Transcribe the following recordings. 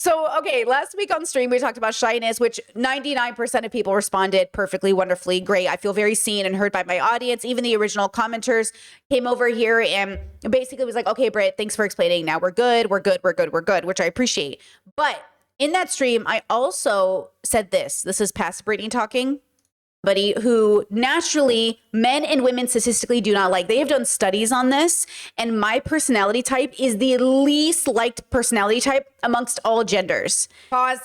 So, okay, last week on stream, we talked about shyness, which 99% of people responded perfectly, wonderfully, great. I feel very seen and heard by my audience. Even the original commenters came over here and basically was like, okay, Britt, thanks for explaining. Now we're good, which I appreciate. But in that stream, I also said this. This is past Brittany talking. Buddy who naturally men and women statistically do not like. They have done studies on this, and my personality type is the least liked personality type amongst all genders. Pause.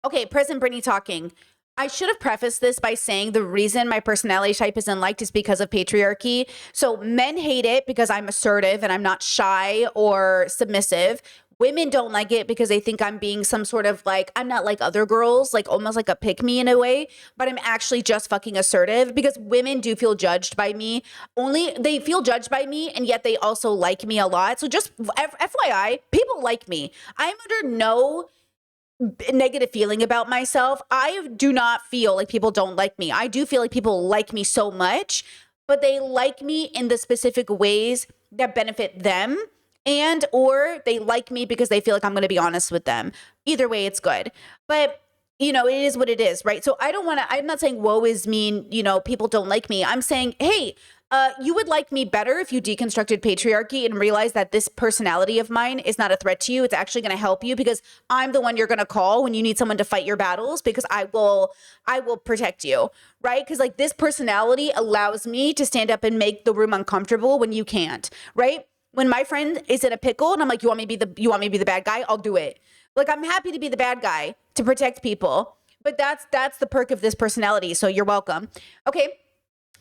Okay, present Brittany talking. I should have prefaced this by saying the reason my personality type isn't liked is because of patriarchy. So men hate it because I'm assertive and I'm not shy or submissive. Women don't like it because they think I'm being some sort of like, I'm not like other girls, like almost like a pick me in a way, but I'm actually just fucking assertive because women do feel judged by me. Only they feel judged by me and yet they also like me a lot. So just FYI, people like me. I'm under no negative feeling about myself. I do not feel like people don't like me. I do feel like people like me so much, but they like me in the specific ways that benefit them. And or they like me because they feel like I'm going to be honest with them. Either way, it's good. But, you know, it is what it is, right? So I'm not saying woe is me, you know, people don't like me. I'm saying, hey, you would like me better if you deconstructed patriarchy and realized that this personality of mine is not a threat to you. It's actually going to help you because I'm the one you're going to call when you need someone to fight your battles because I will protect you, right? Because like this personality allows me to stand up and make the room uncomfortable when you can't, right? When my friend is in a pickle and I'm like, you want me to be the bad guy? I'll do it. Like, I'm happy to be the bad guy to protect people. But that's the perk of this personality. So you're welcome. Okay.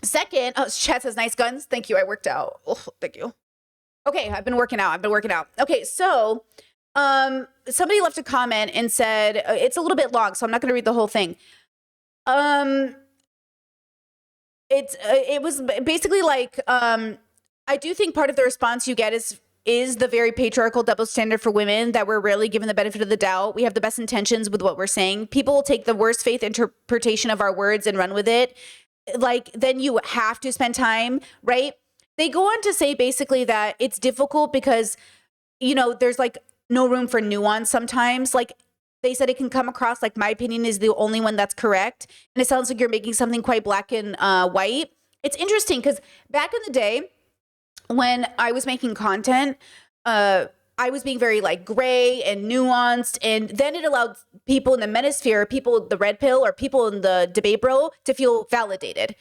Second, chat says nice guns. Thank you. I worked out. Oh, thank you. Okay. I've been working out. Okay. So, somebody left a comment and said, it's a little bit long, so I'm not going to read the whole thing. It was basically like, I do think part of the response you get is the very patriarchal double standard for women that we're rarely given the benefit of the doubt. We have the best intentions with what we're saying. People will take the worst faith interpretation of our words and run with it. Like, then you have to spend time, right? They go on to say basically that it's difficult because, you know, there's like no room for nuance sometimes. Like they said, it can come across like my opinion is the only one that's correct. And it sounds like you're making something quite black and white. It's interesting because back in the day, when I was making content, I was being very like gray and nuanced. And then it allowed people in the manosphere, people the red pill or people in the debate bro to feel validated.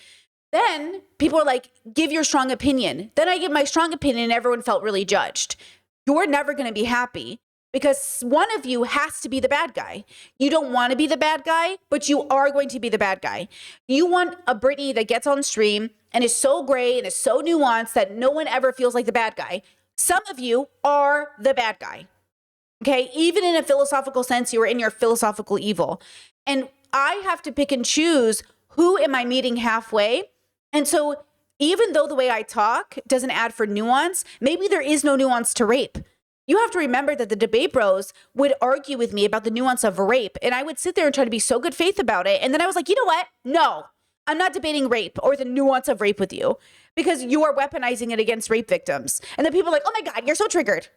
Then people are like, give your strong opinion. Then I give my strong opinion and everyone felt really judged. You're never going to be happy because one of you has to be the bad guy. You don't want to be the bad guy, but you are going to be the bad guy. You want a Brittany that gets on stream and is so gray and is so nuanced that no one ever feels like the bad guy. Some of you are the bad guy. Okay, even in a philosophical sense, you are in your philosophical evil. And I have to pick and choose who am I meeting halfway. And so even though the way I talk doesn't add for nuance, maybe there is no nuance to rape. You have to remember that the debate bros would argue with me about the nuance of rape. And I would sit there and try to be so good faith about it. And then I was like, you know what? No, I'm not debating rape or the nuance of rape with you because you are weaponizing it against rape victims. And then people are like, oh my God, you're so triggered.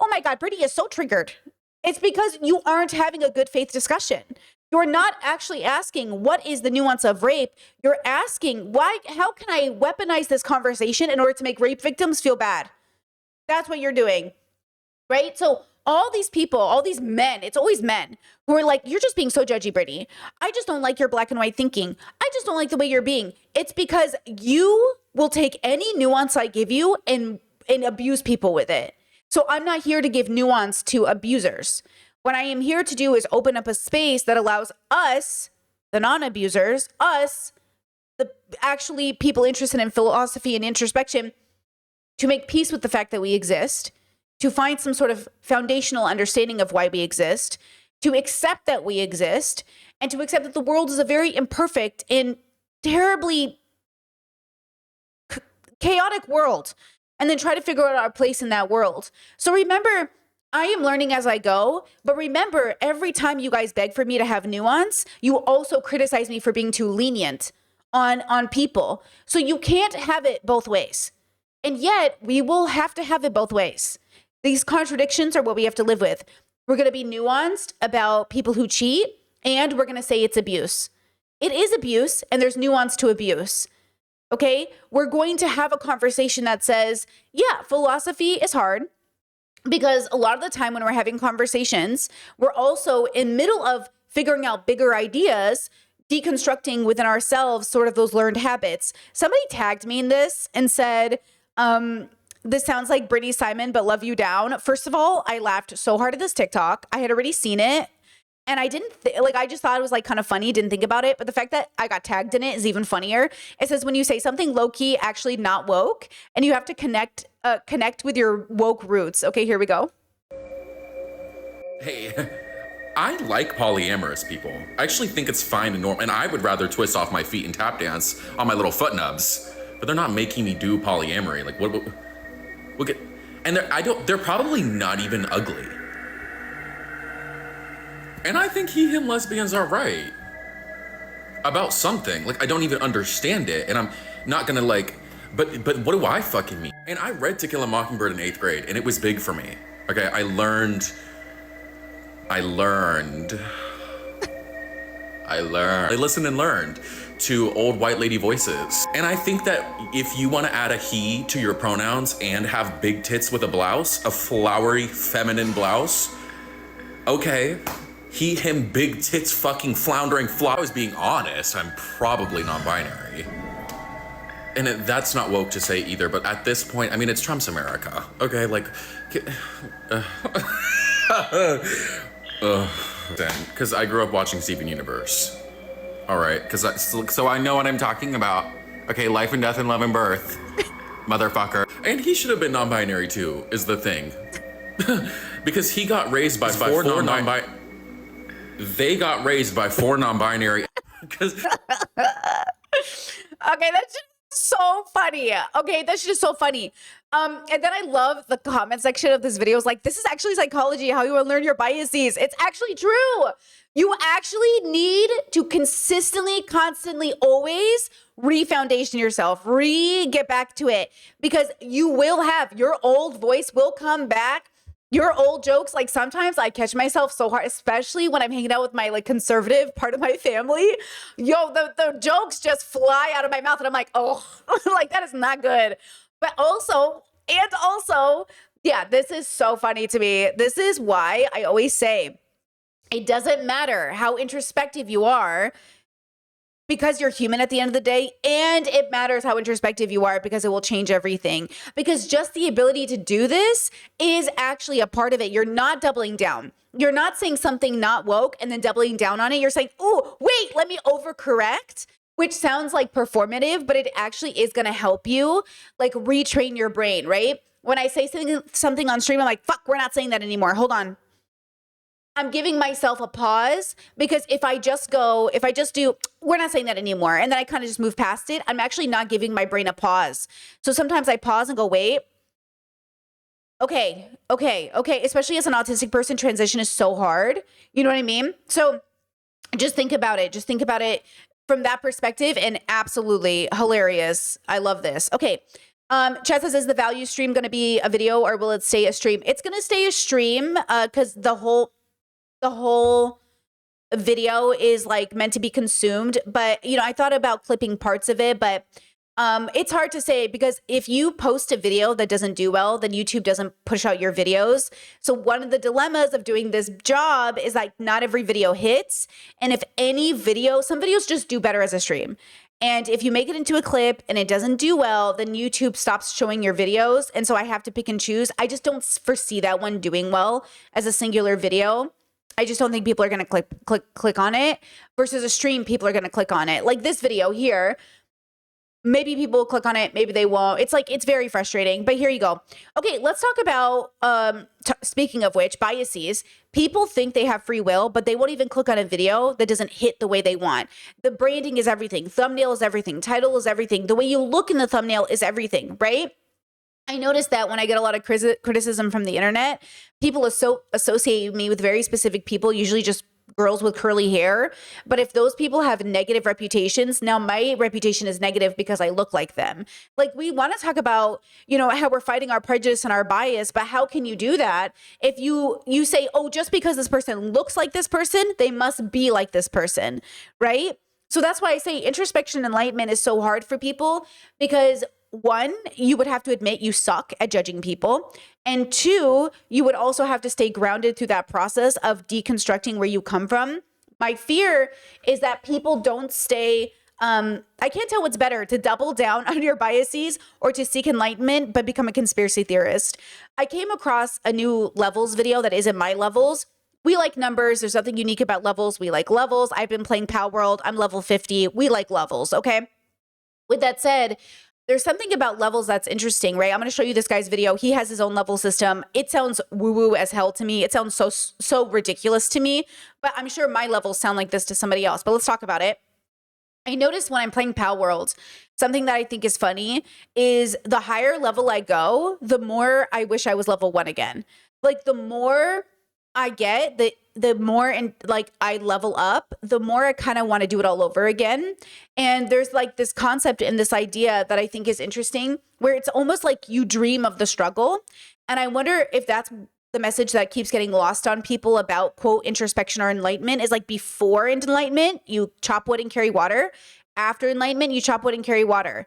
Oh my God, Brittany is so triggered. It's because you aren't having a good faith discussion. You're not actually asking what is the nuance of rape. You're asking how can I weaponize this conversation in order to make rape victims feel bad? That's what you're doing, right? So all these people, all these men, it's always men who are like, you're just being so judgy, Brittany. I just don't like your black and white thinking. I just don't like the way you're being. It's because you will take any nuance I give you and abuse people with it. So I'm not here to give nuance to abusers. What I am here to do is open up a space that allows us, the non-abusers, us, the actually people interested in philosophy and introspection, to make peace with the fact that we exist, to find some sort of foundational understanding of why we exist, to accept that we exist, and to accept that the world is a very imperfect and terribly chaotic world, and then try to figure out our place in that world. So remember, I am learning as I go, but remember, every time you guys beg for me to have nuance, you also criticize me for being too lenient on people. So you can't have it both ways. And yet, we will have to have it both ways. These contradictions are what we have to live with. We're going to be nuanced about people who cheat, and we're going to say it's abuse. It is abuse, and there's nuance to abuse. Okay? We're going to have a conversation that says, yeah, philosophy is hard, because a lot of the time when we're having conversations, we're also in middle of figuring out bigger ideas, deconstructing within ourselves sort of those learned habits. Somebody tagged me in this and said, this sounds like Brittany Simon, but love you down. First of all, I laughed so hard at this TikTok. I had already seen it. And I didn't I just thought it was like kind of funny. Didn't think about it. But the fact that I got tagged in it is even funnier. It says when you say something low key, actually not woke, and you have to connect with your woke roots. Okay, here we go. Hey, I like polyamorous people. I actually think it's fine and normal. And I would rather twist off my feet and tap dance on my little foot nubs. But they're not making me do polyamory. Like what? Look at, and they're probably not even ugly. And I think him lesbians are right about something. Like, I don't even understand it. And I'm not gonna but what do I fucking mean? And I read To Kill a Mockingbird in 8th grade, and it was big for me. Okay, I learned. I listened and learned to old white lady voices. And I think that if you wanna add a he to your pronouns and have big tits with a blouse, a flowery feminine blouse, okay. He, him, big tits, fucking floundering I was being honest, I'm probably non-binary. And that's not woke to say either, but at this point, I mean, it's Trump's America. Okay, because I grew up watching Steven Universe. All right, so I know what I'm talking about. Okay, life and death and love and birth, motherfucker. And he should have been non-binary too, is the thing. Because he got raised by four non-binary. They got raised by 4 non-binary. Okay, that's just so funny. Okay, that's just so funny. And then I love the comment section of this video. It's like, this is actually psychology, how you unlearn your biases. It's actually true. You actually need to consistently, constantly, always re-foundation yourself, get back to it, because you will have your old voice will come back. Your old jokes, like sometimes I catch myself so hard, especially when I'm hanging out with my like conservative part of my family. Yo, the jokes just fly out of my mouth and I'm like, oh, like that is not good. But also, yeah, this is so funny to me. This is why I always say it doesn't matter how introspective you are, because you're human at the end of the day, and it matters how introspective you are because it will change everything. Because just the ability to do this is actually a part of it. You're not doubling down. You're not saying something not woke and then doubling down on it. You're saying, oh, wait, let me overcorrect, which sounds like performative, but it actually is going to help you like retrain your brain, right? When I say something on stream, I'm like, fuck, we're not saying that anymore. Hold on. I'm giving myself a pause, because if I just do, we're not saying that anymore, and then I kind of just move past it, I'm actually not giving my brain a pause. So sometimes I pause and go, wait, okay. Especially as an autistic person, transition is so hard. You know what I mean? So just think about it. Just think about it from that perspective, and absolutely hilarious. I love this. Okay. Chat says, is the value stream going to be a video or will it stay a stream? It's going to stay a stream, because the whole video is like meant to be consumed. But, you know, I thought about clipping parts of it, but it's hard to say, because if you post a video that doesn't do well, then YouTube doesn't push out your videos. So one of the dilemmas of doing this job is like not every video hits. And if any video, some videos just do better as a stream. And if you make it into a clip and it doesn't do well, then YouTube stops showing your videos. And so I have to pick and choose. I just don't foresee that one doing well as a singular video. I just don't think people are going to click on it, versus a stream. People are going to click on it. Like this video here, maybe people will click on it, maybe they won't. It's like, it's very frustrating, but here you go. Okay, let's talk about, speaking of which, biases. People think they have free will, but they won't even click on a video that doesn't hit the way they want. The branding is everything. Thumbnail is everything. Title is everything. The way you look in the thumbnail is everything, right? I noticed that when I get a lot of criticism from the internet, people associate me with very specific people, usually just girls with curly hair. But if those people have negative reputations, now my reputation is negative because I look like them. Like, we want to talk about, you know, how we're fighting our prejudice and our bias, but how can you do that if you say, oh, just because this person looks like this person, they must be like this person, right? So that's why I say introspection and enlightenment is so hard for people, because one, you would have to admit you suck at judging people. And two, you would also have to stay grounded through that process of deconstructing where you come from. My fear is that people don't stay, I can't tell what's better, to double down on your biases or to seek enlightenment, but become a conspiracy theorist. I came across a new levels video that isn't my levels. We like numbers. There's nothing unique about levels. We like levels. I've been playing Pal World. I'm level 50. We like levels, okay? With that said, there's something about levels that's interesting, right? I'm going to show you this guy's video. He has his own level system. It sounds woo-woo as hell to me. It sounds so ridiculous to me, but I'm sure my levels sound like this to somebody else. But let's talk about it. I noticed when I'm playing Pal World, something that I think is funny is the higher level I go, the more I wish I was level 1 again. Like, the more I get, the more and like I level up, the more I kind of want to do it all over again. And there's like this concept and this idea that I think is interesting, where it's almost like you dream of the struggle. And I wonder if that's the message that keeps getting lost on people about, quote, introspection or enlightenment, is like, before enlightenment, you chop wood and carry water. After enlightenment, you chop wood and carry water.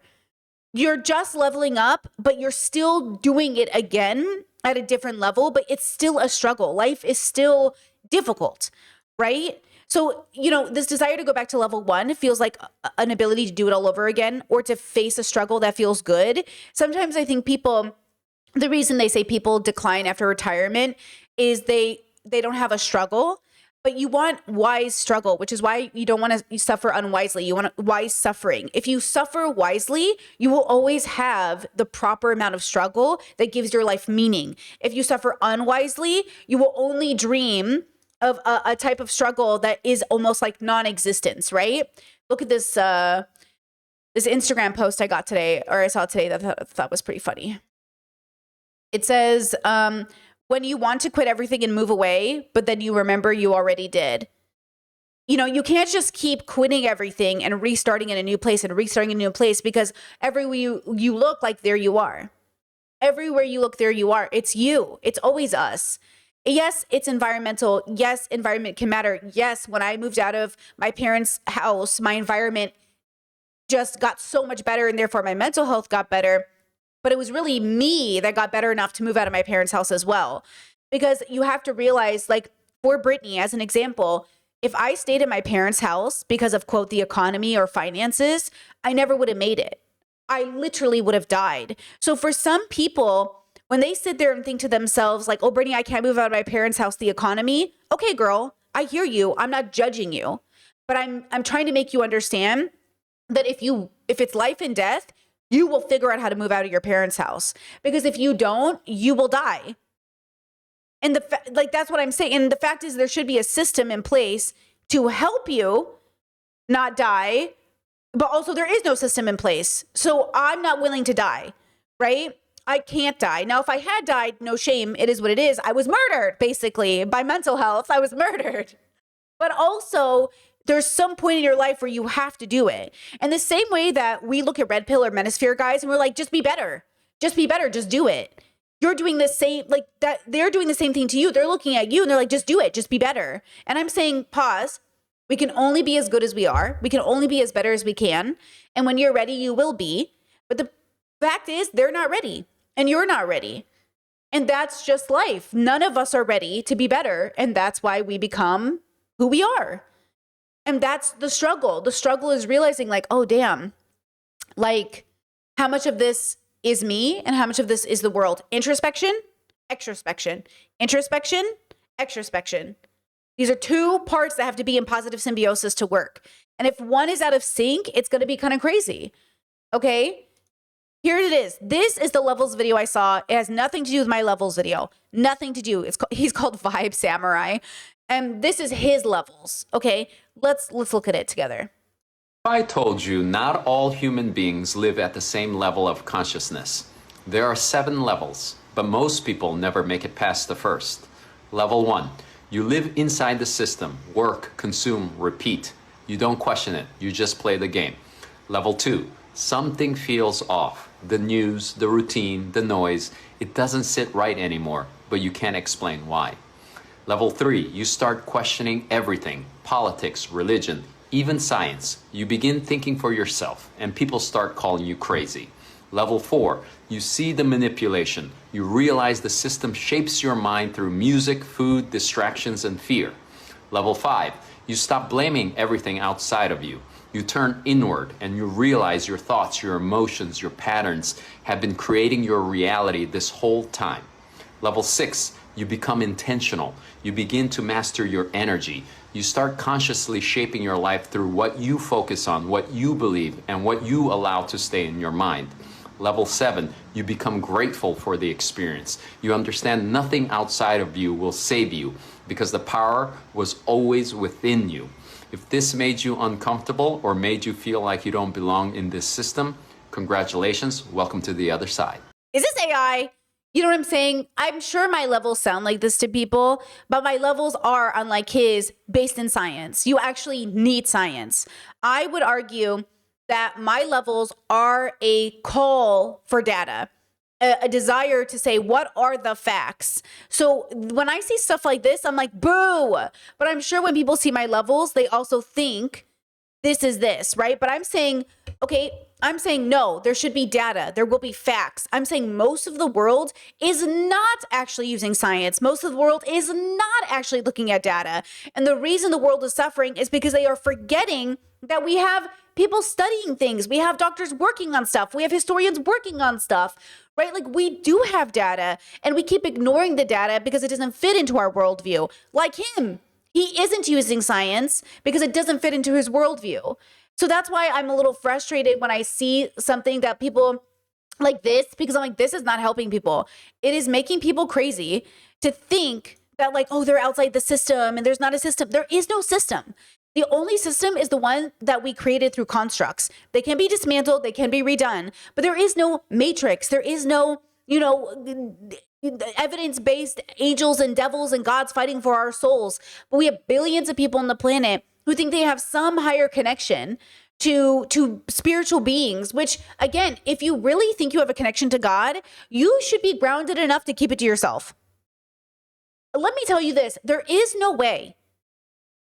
You're just leveling up, but you're still doing it again at a different level, but it's still a struggle. Life is still difficult, right? So, you know, this desire to go back to level 1 feels like an ability to do it all over again, or to face a struggle that feels good. Sometimes I think people, the reason they say people decline after retirement is they don't have a struggle. But you want wise struggle, which is why you don't want to suffer unwisely. You want wise suffering. If you suffer wisely, you will always have the proper amount of struggle that gives your life meaning. If you suffer unwisely, you will only dream of a type of struggle that is almost like non-existence, right? Look at this this Instagram post I got today, or I saw today, that I thought was pretty funny. It says, when you want to quit everything and move away, but then you remember you already did. You know, you can't just keep quitting everything and restarting in a new place and restarting in a new place, because everywhere you look, like, there you are. Everywhere you look, there you are. It's you. It's always us. Yes, it's environmental. Yes, environment can matter. Yes, when I moved out of my parents' house, my environment just got so much better, and therefore my mental health got better. But it was really me that got better enough to move out of my parents' house as well. Because you have to realize, like, for Brittany, as an example, if I stayed in my parents' house because of, quote, the economy or finances, I never would have made it. I literally would have died. So for some people, when they sit there and think to themselves, like, oh, Brittany, I can't move out of my parents' house, the economy. Okay, girl, I hear you. I'm not judging you. But I'm trying to make you understand that if it's life and death, you will figure out how to move out of your parents' house. Because if you don't, you will die. And that's what I'm saying. And the fact is, there should be a system in place to help you not die, but also there is no system in place. So I'm not willing to die, right? I can't die. Now, if I had died, no shame, it is what it is. I was murdered, basically, by mental health. I was murdered. But also, there's some point in your life where you have to do it. And the same way that we look at Red Pill or Manosphere guys and we're like, just be better. Just be better. Just do it. You're doing the same, like that. They're doing the same thing to you. They're looking at you and they're like, just do it. Just be better. And I'm saying, pause. We can only be as good as we are. We can only be as better as we can. And when you're ready, you will be. But the fact is, they're not ready and you're not ready. And that's just life. None of us are ready to be better. And that's why we become who we are. And that's the struggle. The struggle is realizing, like, oh, damn, like, how much of this is me and how much of this is the world? Introspection, extrospection, introspection, extrospection. These are two parts that have to be in positive symbiosis to work. And if one is out of sync, it's going to be kind of crazy. Okay, here it is. This is the levels video I saw. It has nothing to do with my levels video. Nothing to do. He's called Vibe Samurai. And this is his levels. Okay, let's look at it together. I told you not all human beings live at the same level of consciousness. There are 7 levels, but most people never make it past the first. Level 1. You live inside the system, work, consume, repeat. You don't question it, you just play the game. Level 2, something feels off. The news, the routine, the noise, it doesn't sit right anymore, but you can't explain why. Level 3, you start questioning everything, politics, religion, even science. You begin thinking for yourself, and people start calling you crazy. Level 4, you see the manipulation. You realize the system shapes your mind through music, food, distractions, and fear. Level 5, you stop blaming everything outside of you. You turn inward and you realize your thoughts, your emotions, your patterns have been creating your reality this whole time. Level 6, you become intentional. You begin to master your energy. You start consciously shaping your life through what you focus on, what you believe, and what you allow to stay in your mind. Level 7, you become grateful for the experience. You understand nothing outside of you will save you because the power was always within you. If this made you uncomfortable or made you feel like you don't belong in this system, congratulations, welcome to the other side. Is this AI? You know what I'm saying? I'm sure my levels sound like this to people, but my levels are, unlike his, based in science. You actually need science. I would argue that my levels are a call for data, a desire to say, what are the facts? So when I see stuff like this, I'm like, boo. But I'm sure when people see my levels, they also think this is this, right? But I'm saying, okay, I'm saying no, there should be data. There will be facts. I'm saying most of the world is not actually using science. Most of the world is not actually looking at data. And the reason the world is suffering is because they are forgetting that we have people studying things. We have doctors working on stuff. We have historians working on stuff, right? Like we do have data and we keep ignoring the data because it doesn't fit into our worldview. Like him, he isn't using science because it doesn't fit into his worldview. So that's why I'm a little frustrated when I see something that people like this, because I'm like, this is not helping people. It is making people crazy to think that like, oh, they're outside the system and there's not a system. There is no system. The only system is the one that we created through constructs. They can be dismantled, they can be redone, but there is no matrix. There is no, evidence-based angels and devils and gods fighting for our souls. But we have billions of people on the planet who think they have some higher connection to spiritual beings, which again, if you really think you have a connection to God, you should be grounded enough to keep it to yourself. Let me tell you this, there is no way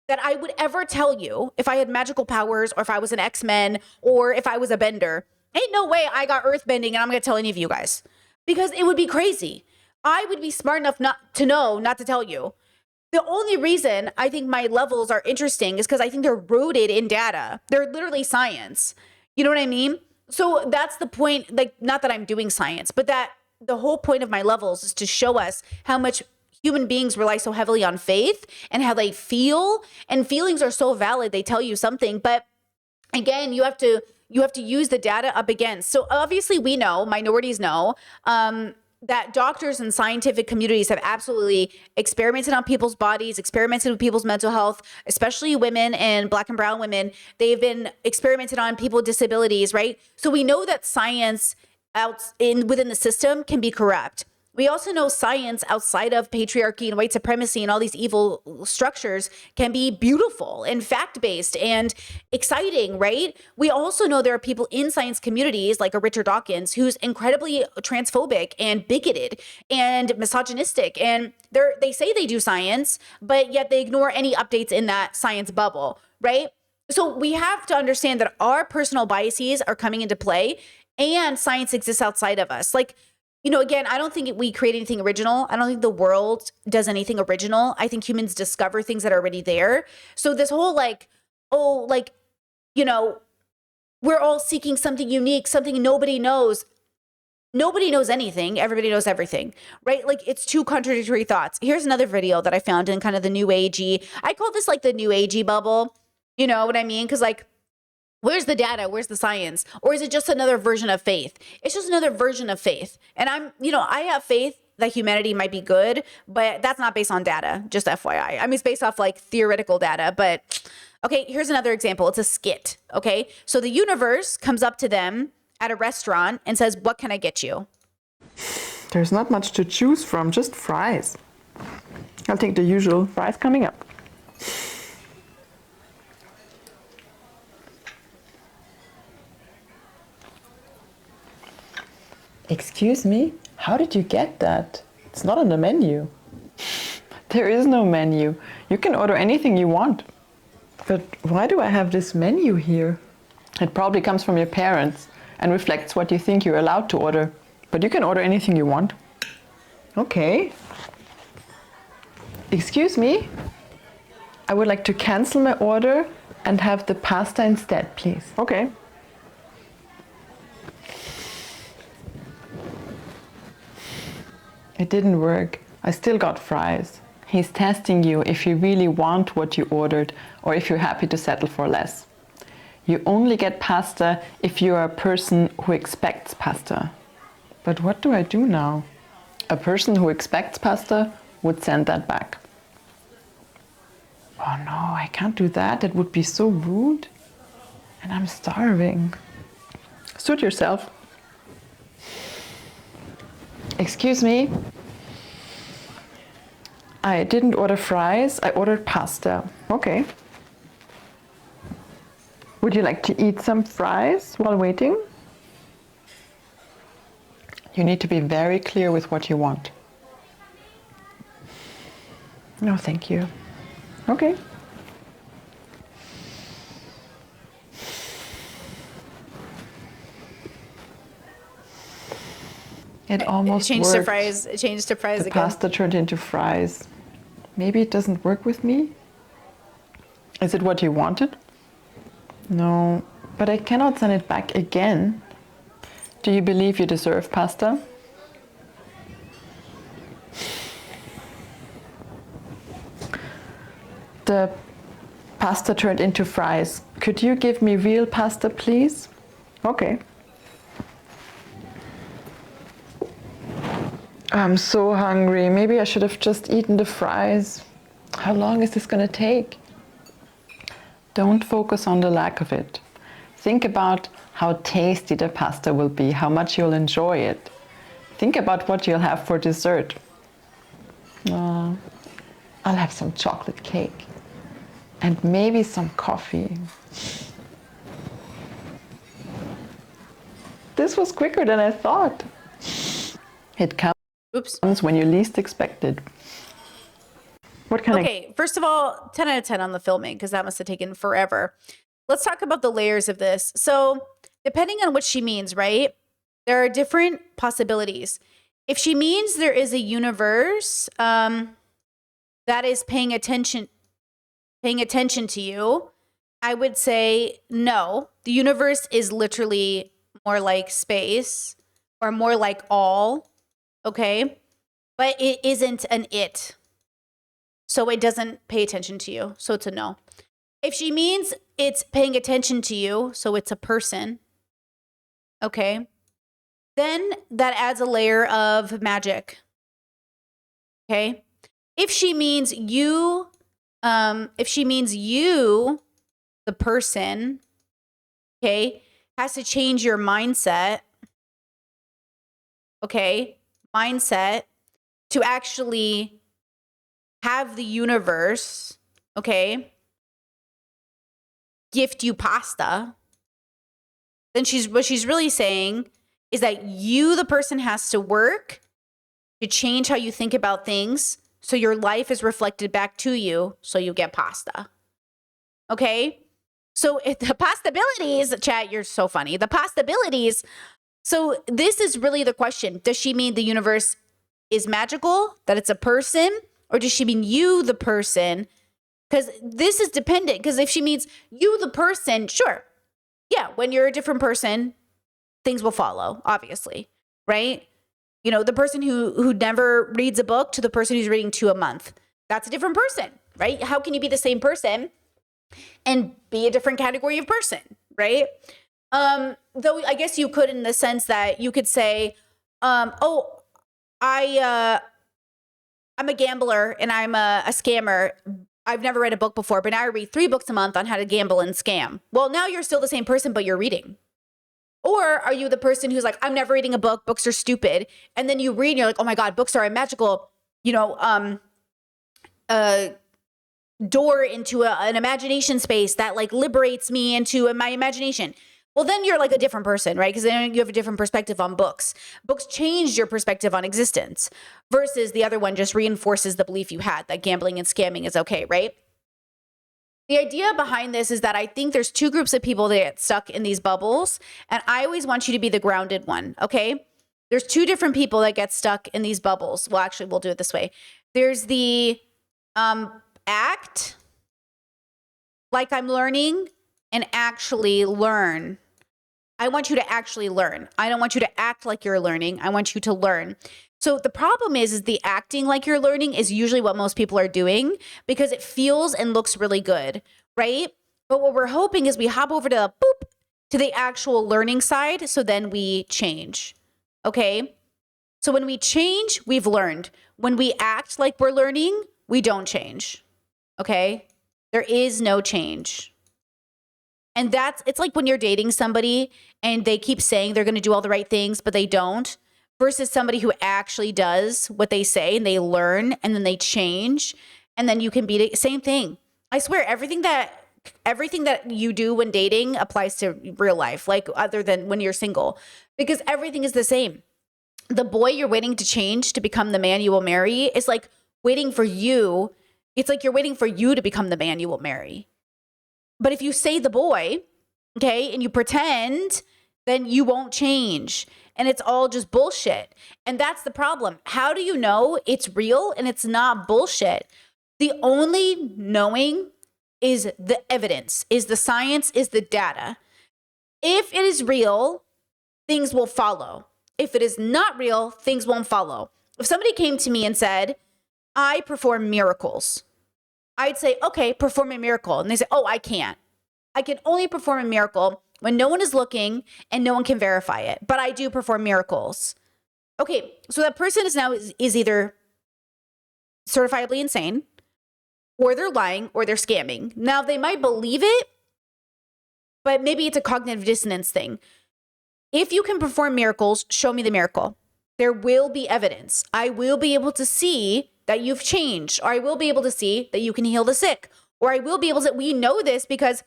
that I would ever tell you if I had magical powers or if I was an X-Men or if I was a bender. Ain't no way I got earth bending and I'm going to tell any of you guys because it would be crazy. I would be smart enough not to know, not to tell you. The only reason I think my levels are interesting is because I think they're rooted in data. They're literally science. You know what I mean? So that's the point, like, not that I'm doing science, but that the whole point of my levels is to show us how much human beings rely so heavily on faith and how they feel, and feelings are so valid. They tell you something, but again, you have to use the data up against. So obviously we know, minorities know, that doctors and scientific communities have absolutely experimented on people's bodies, experimented with people's mental health, especially women and Black and brown women. They've been experimented on people with disabilities, right? So we know that science within the system can be corrupt. We also know science outside of patriarchy and white supremacy and all these evil structures can be beautiful and fact-based and exciting, right? We also know there are people in science communities like a Richard Dawkins who's incredibly transphobic and bigoted and misogynistic. And they say they do science, but yet they ignore any updates in that science bubble, right? So we have to understand that our personal biases are coming into play and science exists outside of us. Like, again, I don't think we create anything original. I don't think the world does anything original. I think humans discover things that are already there. So this whole we're all seeking something unique, something nobody knows. Nobody knows anything. Everybody knows everything, right? Like it's two contradictory thoughts. Here's another video that I found in kind of the new agey. I call this like the new agey bubble. You know what I mean? Because like, where's the data? Where's the science? Or is it just another version of faith? It's just another version of faith. And I have faith that humanity might be good, but that's not based on data, just FYI. I mean, it's based off like theoretical data, but okay, here's another example. It's a skit, okay? So the universe comes up to them at a restaurant and says, what can I get you? There's not much to choose from, just fries. I'll take the usual fries coming up. Excuse me, how did you get that? It's not on the menu. There is no menu. You can order anything you want. But why do I have this menu here? It probably comes from your parents and reflects what you think you're allowed to order. But you can order anything you want. Okay. Excuse me? I would like to cancel my order and have the pasta instead, please. Okay. It didn't work. I still got fries. He's testing you if you really want what you ordered or if you're happy to settle for less. You only get pasta if you are a person who expects pasta. But what do I do now? A person who expects pasta would send that back. Oh no, I can't do that. That would be so rude. And I'm starving. Suit yourself. Excuse me? I didn't order fries, I ordered pasta. Okay. Would you like to eat some fries while waiting? You need to be very clear with what you want. No, thank you. Okay. It almost Changed worked. to fries. It changed to fries The again. pasta turned into fries. Maybe it doesn't work with me? Is it what you wanted? No, but I cannot send it back again. Do you believe you deserve pasta? The pasta turned into fries. Could you give me real pasta, please? Okay. I'm so hungry. Maybe I should have just eaten the fries. How long is this gonna take? Don't focus on the lack of it. Think about how tasty the pasta will be, how much you'll enjoy it. Think about what you'll have for dessert. I'll have some chocolate cake and maybe some coffee. This was quicker than I thought. It comes when you least expect it. What kind of... Okay, first of all, 10 out of 10 on the filming because that must have taken forever. Let's talk about the layers of this. So, depending on what she means, right? There are different possibilities. If she means there is a universe that is paying attention to you, I would say no. The universe is literally more like space or more like all, okay? But it isn't an it. So it doesn't pay attention to you. So it's a no. If she means it's paying attention to you, so it's a person, okay, then that adds a layer of magic, okay? If she means you, the person, okay, has to change your mindset, okay, to actually have the universe, okay, gift you pasta, then what she's really saying is that you, the person, has to work to change how you think about things so your life is reflected back to you so you get pasta. Okay? So the possibilities, chat, you're so funny. The possibilities. So this is really the question. Does she mean the universe is magical, that it's a person? Or does she mean you, the person? Because this is dependent. Because if she means you, the person, sure. Yeah, when you're a different person, things will follow, obviously, right? You know, the person who never reads a book to the person who's reading 2 a month. That's a different person, right? How can you be the same person and be a different category of person, right? Though I guess you could in the sense that you could say, I'm a gambler and I'm a scammer. I've never read a book before, but now I read 3 books a month on how to gamble and scam. Well, now you're still the same person, but you're reading. Or are you the person who's like, I'm never reading a book, books are stupid. And then you read and you're like, oh my God, books are magical. You know, a door into an imagination space that like liberates me into my imagination. Well, then you're like a different person, right? Because then you have a different perspective on books. Books changed your perspective on existence versus the other one just reinforces the belief you had that gambling and scamming is okay, right? The idea behind this is that I think there's two groups of people that get stuck in these bubbles, and I always want you to be the grounded one, okay? There's two different people that get stuck in these bubbles. Well, actually, we'll do it this way. There's the act like I'm learning and actually learn. I want you to actually learn. I don't want you to act like you're learning. I want you to learn. So the problem is the acting like you're learning is usually what most people are doing because it feels and looks really good, right? But what we're hoping is we hop over to the actual learning side, so then we change, okay? So when we change, we've learned. When we act like we're learning, we don't change, okay? There is no change. And it's like when you're dating somebody and they keep saying they're going to do all the right things, but they don't, versus somebody who actually does what they say and they learn and then they change. And then you can be the same thing. I swear everything that you do when dating applies to real life, like other than when you're single, because everything is the same. The boy you're waiting to change to become the man you will marry is like waiting for you. It's like you're waiting for you to become the man you will marry. But if you say the boy, okay, and you pretend, then you won't change. And it's all just bullshit. And that's the problem. How do you know it's real and it's not bullshit? The only knowing is the evidence, is the science, is the data. If it is real, things will follow. If it is not real, things won't follow. If somebody came to me and said, I perform miracles, I'd say, okay, perform a miracle. And they say, oh, I can't. I can only perform a miracle when no one is looking and no one can verify it. But I do perform miracles. Okay, so that person is either certifiably insane, or they're lying, or they're scamming. Now, they might believe it, but maybe it's a cognitive dissonance thing. If you can perform miracles, show me the miracle. There will be evidence. I will be able to see that you've changed, or I will be able to see that you can heal the sick, or I will be able to, we know this because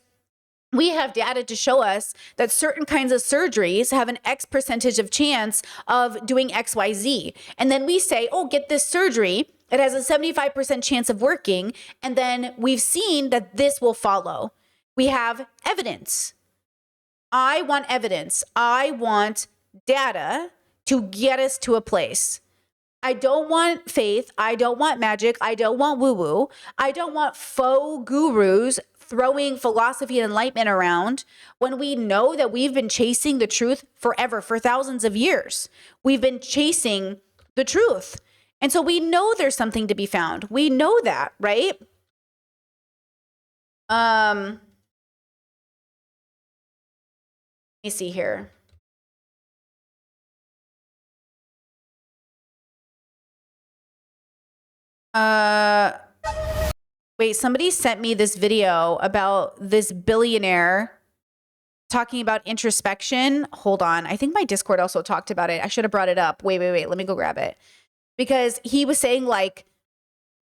we have data to show us that certain kinds of surgeries have an X percentage of chance of doing XYZ. And then we say, oh, get this surgery. It has a 75% chance of working. And then we've seen that this will follow. We have evidence. I want evidence. I want data to get us to a place. I don't want faith. I don't want magic. I don't want woo-woo. I don't want faux gurus throwing philosophy and enlightenment around when we know that we've been chasing the truth forever, for thousands of years. We've been chasing the truth. And so we know there's something to be found. We know that, right? Let me see here. Wait, somebody sent me this video about this billionaire talking about introspection. Hold on. I think my Discord also talked about it. I should have brought it up. Wait. Let me go grab it. Because he was saying like,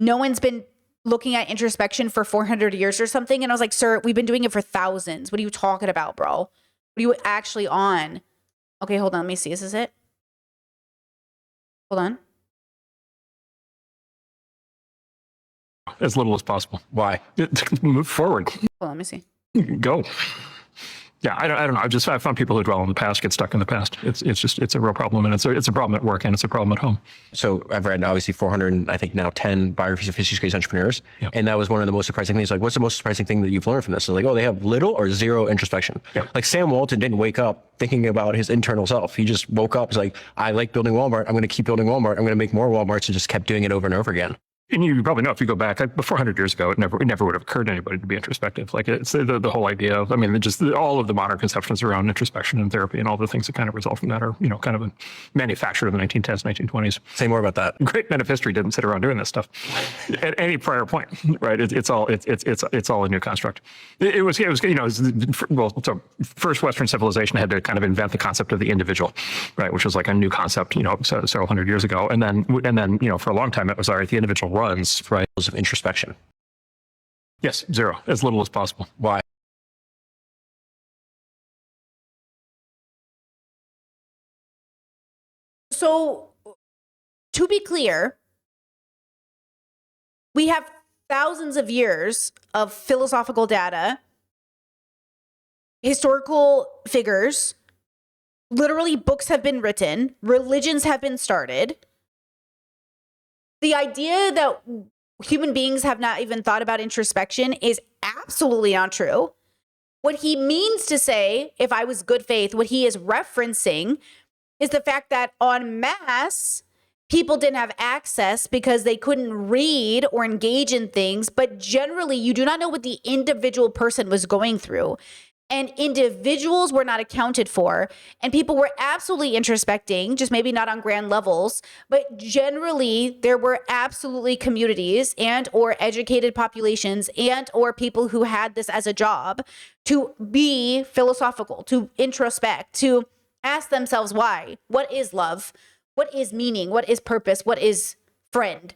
no one's been looking at introspection for 400 years or something. And I was like, sir, we've been doing it for thousands. What are you talking about, bro? What are you actually on? Okay, hold on. Let me see. Is this it? Hold on. As little as possible. Why? Move forward. Hold on, let me see. Go. Yeah, I don't know. I found people who dwell in the past get stuck in the past. It's a real problem, and it's a problem at work, and it's a problem at home. So I've read obviously 400, and I think now 10 biographies of history-based entrepreneurs, Yep. and that was one of the most surprising things. Like, what's the most surprising thing that you've learned from this? So like, oh, they have little or zero introspection. Yep. Like Sam Walton didn't wake up thinking about his internal self. He just woke up. He's like, I like building Walmart. I'm going to keep building Walmart. I'm going to make more Walmarts, and just kept doing it over and over again. And you probably know, if you go back 400 years ago, it never would have occurred to anybody to be introspective. Like it's the whole idea of, I mean, just all of the modern conceptions around introspection and therapy and all the things that kind of result from that are, kind of manufactured in the 1910s, 1920s. Say more about that. Great men of history didn't sit around doing this stuff at any prior point, right? It's all a new construct. It was so first Western civilization had to kind of invent the concept of the individual, right? Which was like a new concept, several hundred years ago. And then, for a long time, it was, all right, the individual runs, right, of introspection. Yes, zero, as little as possible. Why? So, to be clear, we have thousands of years of philosophical data, historical figures, literally books have been written, religions have been started. The idea that human beings have not even thought about introspection is absolutely not true. What he means to say, if I was good faith, what he is referencing is the fact that en masse, people didn't have access because they couldn't read or engage in things. But generally, you do not know what the individual person was going through. And individuals were not accounted for. And people were absolutely introspecting, just maybe not on grand levels. But generally, there were absolutely communities and or educated populations and or people who had this as a job to be philosophical, to introspect, to ask themselves why. What is love? What is meaning? What is purpose? What is friend?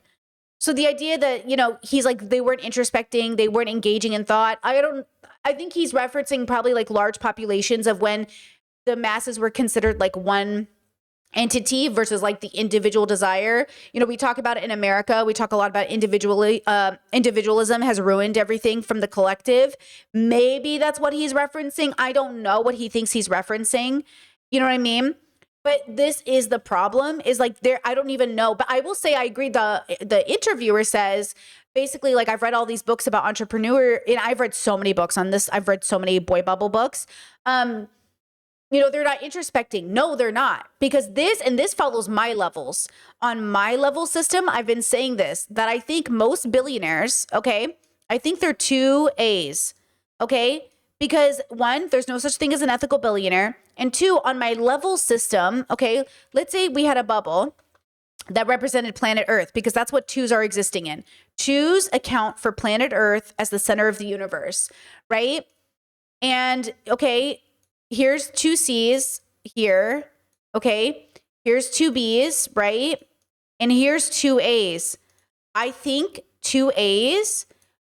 So the idea that, he's like, they weren't introspecting, they weren't engaging in thought. I think he's referencing probably like large populations of when the masses were considered like one entity versus like the individual desire. We talk about it in America. We talk a lot about individualism has ruined everything from the collective. Maybe that's what he's referencing. I don't know what he thinks he's referencing. You know what I mean? But this is the problem, is like I don't even know. But I will say I agree. The interviewer says basically, like, I've read all these books about entrepreneur, and I've read so many books on this. I've read so many boy bubble books. They're not introspecting. No, they're not. Because this follows my levels. On my level system, I've been saying this, that I think most billionaires, okay, I think they're 2 A's, okay? Because 1, there's no such thing as an ethical billionaire. And 2, on my level system, okay, let's say we had a bubble that represented planet Earth, because that's what 2s are existing in. 2s account for planet Earth as the center of the universe, right? And, okay, here's 2 C's here, okay? Here's 2 B's, right? And here's 2 A's. I think 2 A's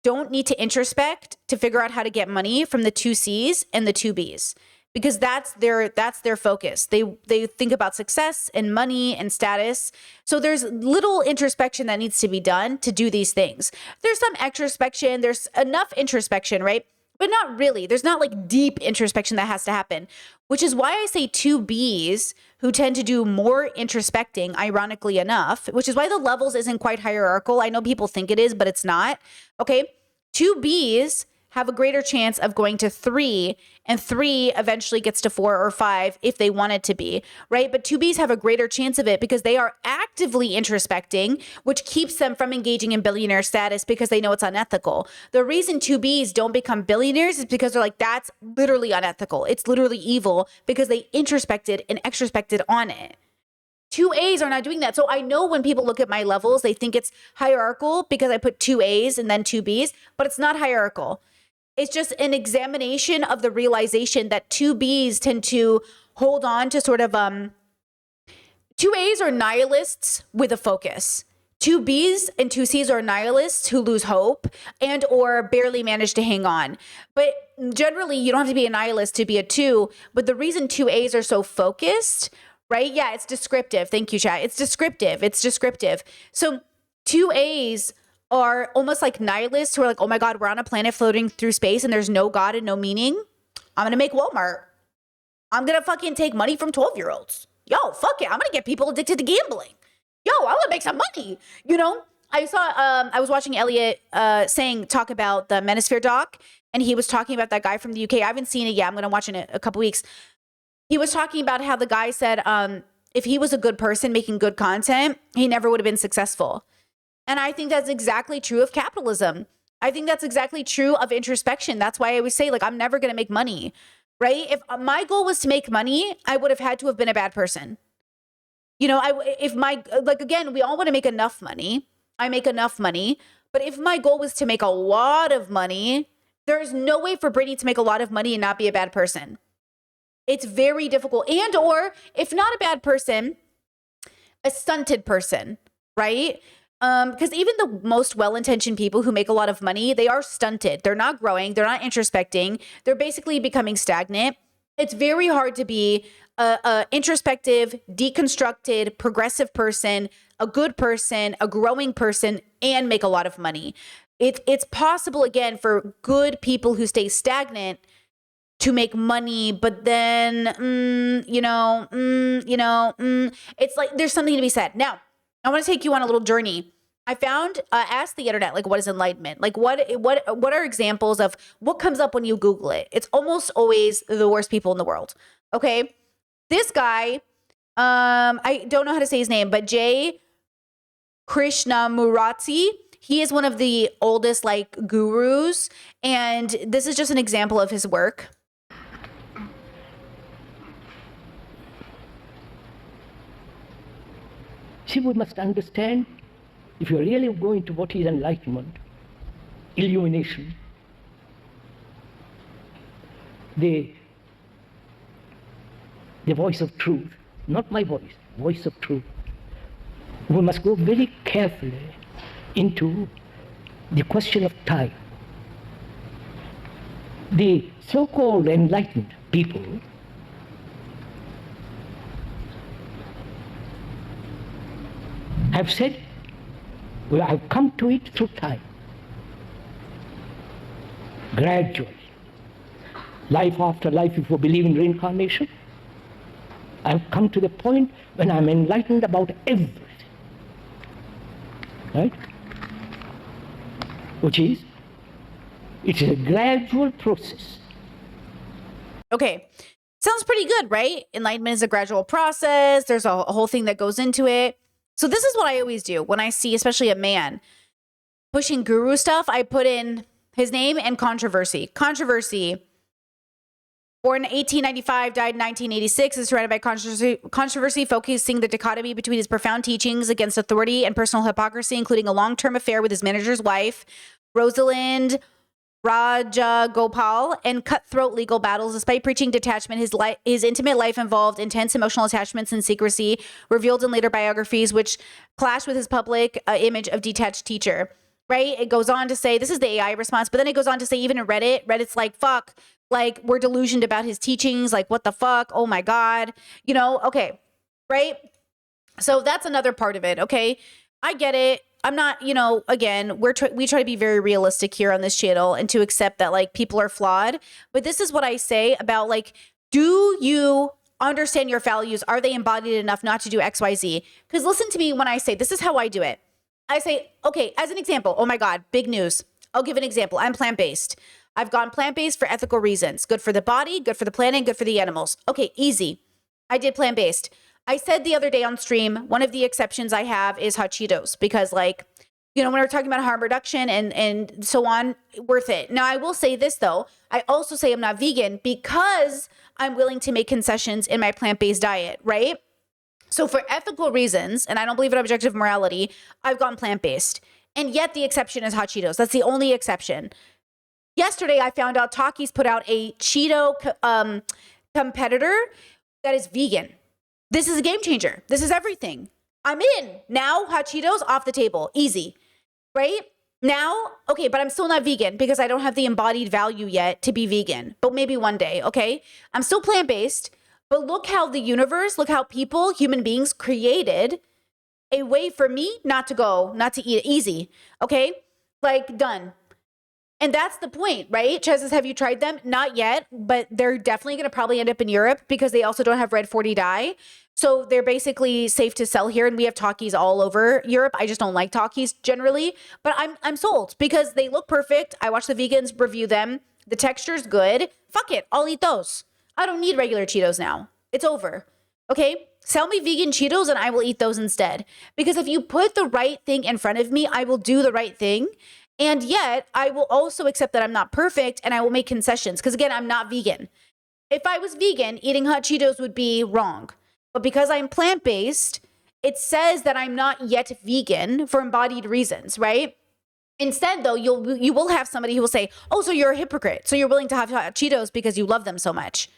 don't need to introspect to figure out how to get money from the 2 C's and the 2 B's, because that's their focus. They think about success and money and status. So there's little introspection that needs to be done to do these things. There's some extrospection, there's enough introspection, right? But not really. There's not like deep introspection that has to happen, which is why I say 2 B's who tend to do more introspecting, ironically enough, which is why the levels isn't quite hierarchical. I know people think it is, but it's not. Okay. 2 B's have a greater chance of going to 3, and 3 eventually gets to 4 or 5 if they want it to be, right? But 2 B's have a greater chance of it because they are actively introspecting, which keeps them from engaging in billionaire status because they know it's unethical. The reason 2 B's don't become billionaires is because they're like, that's literally unethical. It's literally evil, because they introspected and extrospected on it. 2 A's are not doing that. So I know when people look at my levels, they think it's hierarchical because I put 2 A's and then 2 B's, but it's not hierarchical. It's just an examination of the realization that 2 B's tend to hold on to sort of 2 A's are nihilists with a focus. 2 B's and 2 C's are nihilists who lose hope and or barely manage to hang on. But generally, you don't have to be a nihilist to be a 2. But the reason 2 A's are so focused, right? Yeah, it's descriptive. Thank you, chat. It's descriptive. So 2 A's are almost like nihilists who are like, oh my God, we're on a planet floating through space and there's no God and no meaning. I'm going to make Walmart. I'm going to fucking take money from 12-year-olds. Yo, fuck it. I'm going to get people addicted to gambling. Yo, I want to make some money. I saw, I was watching Elliot talk about the Manosphere doc, and he was talking about that guy from the UK. I haven't seen it yet. I'm going to watch it in a couple weeks. He was talking about how the guy said, if he was a good person making good content, he never would have been successful. And I think that's exactly true of capitalism. I think that's exactly true of introspection. That's why I always say, like, I'm never going to make money, right? If my goal was to make money, I would have had to have been a bad person. Again, we all want to make enough money. I make enough money. But if my goal was to make a lot of money, there's no way for Brittany to make a lot of money and not be a bad person. It's very difficult. And or if not a bad person, a stunted person, right? Because even the most well-intentioned people who make a lot of money, they are stunted. They're not growing. They're not introspecting. They're basically becoming stagnant. It's very hard to be a introspective, deconstructed, progressive person, a good person, a growing person, and make a lot of money. It's possible, again, for good people who stay stagnant to make money, but then, it's like there's something to be said. Now, I want to take you on a little journey. I found, ask the internet, like, what is enlightenment? Like, what are examples of what comes up when you Google it? It's almost always the worst people in the world. Okay. This guy, I don't know how to say his name, but Jay Krishnamurti, he is one of the oldest like gurus. And this is just an example of his work. See, we must understand, if you're really going to what is enlightenment, illumination, the voice of truth, not my voice, voice of truth. We must go very carefully into the question of time. The so-called enlightened people have said, well, I've come to it through time. Gradually. Life after life, if we believe in reincarnation, I've come to the point when I'm enlightened about everything. Right? Which is, it is a gradual process. Okay. Sounds pretty good, right? Enlightenment is a gradual process. There's a whole thing that goes into it. So this is what I always do when I see, especially a man pushing guru stuff. I put in his name and controversy. Controversy. Born in 1895, died in 1986, is surrounded by controversy, focusing the dichotomy between his profound teachings against authority and personal hypocrisy, including a long-term affair with his manager's wife, Rosalind Rajagopal, and cutthroat legal battles. Despite preaching detachment, his intimate life involved intense emotional attachments and secrecy, revealed in later biographies, which clash with his public image of detached teacher. Right? It goes on to say, this is the AI response, but then it goes on to say, even in Reddit's like, fuck, like, we're delusioned about his teachings. Like, what the fuck? Oh my God. Okay. Right? So that's another part of it. Okay. I get it. I'm not, again, we try to be very realistic here on this channel and to accept that like people are flawed. But this is what I say about like, do you understand your values? Are they embodied enough not to do X, Y, Z? Because listen to me when I say, this is how I do it. I say, okay, as an example, oh my God, big news. I'll give an example. I'm plant-based. I've gone plant-based for ethical reasons. Good for the body, good for the planet, good for the animals. Okay, easy. I did plant-based. I said the other day on stream, one of the exceptions I have is hot Cheetos because like, when we're talking about harm reduction and so on, worth it. Now, I will say this though. I also say I'm not vegan because I'm willing to make concessions in my plant-based diet, right? So for ethical reasons, and I don't believe in objective morality, I've gone plant-based. And yet the exception is hot Cheetos. That's the only exception. Yesterday, I found out Takis put out a Cheeto competitor that is vegan. This is a game changer. This is everything. I'm in. Now, hot Cheetos off the table. Easy. Right? Now, okay, but I'm still not vegan because I don't have the embodied value yet to be vegan. But maybe one day, okay? I'm still plant-based, but look how the universe, look how people, human beings created a way for me not to eat it easy. Okay? Like, done. And that's the point, right? Chezes, have you tried them? Not yet, but they're definitely going to probably end up in Europe because they also don't have red 40 dye. So they're basically safe to sell here. And we have Takis all over Europe. I just don't like Takis generally, but I'm sold because they look perfect. I watch the vegans review them. The texture's good. Fuck it. I'll eat those. I don't need regular Cheetos now. It's over. Okay? Sell me vegan Cheetos and I will eat those instead. Because if you put the right thing in front of me, I will do the right thing. And yet, I will also accept that I'm not perfect and I will make concessions. Because again, I'm not vegan. If I was vegan, eating hot Cheetos would be wrong. But because I'm plant-based, it says that I'm not yet vegan for embodied reasons, right? Instead, though, you will have somebody who will say, oh, so you're a hypocrite. So you're willing to have hot Cheetos because you love them so much.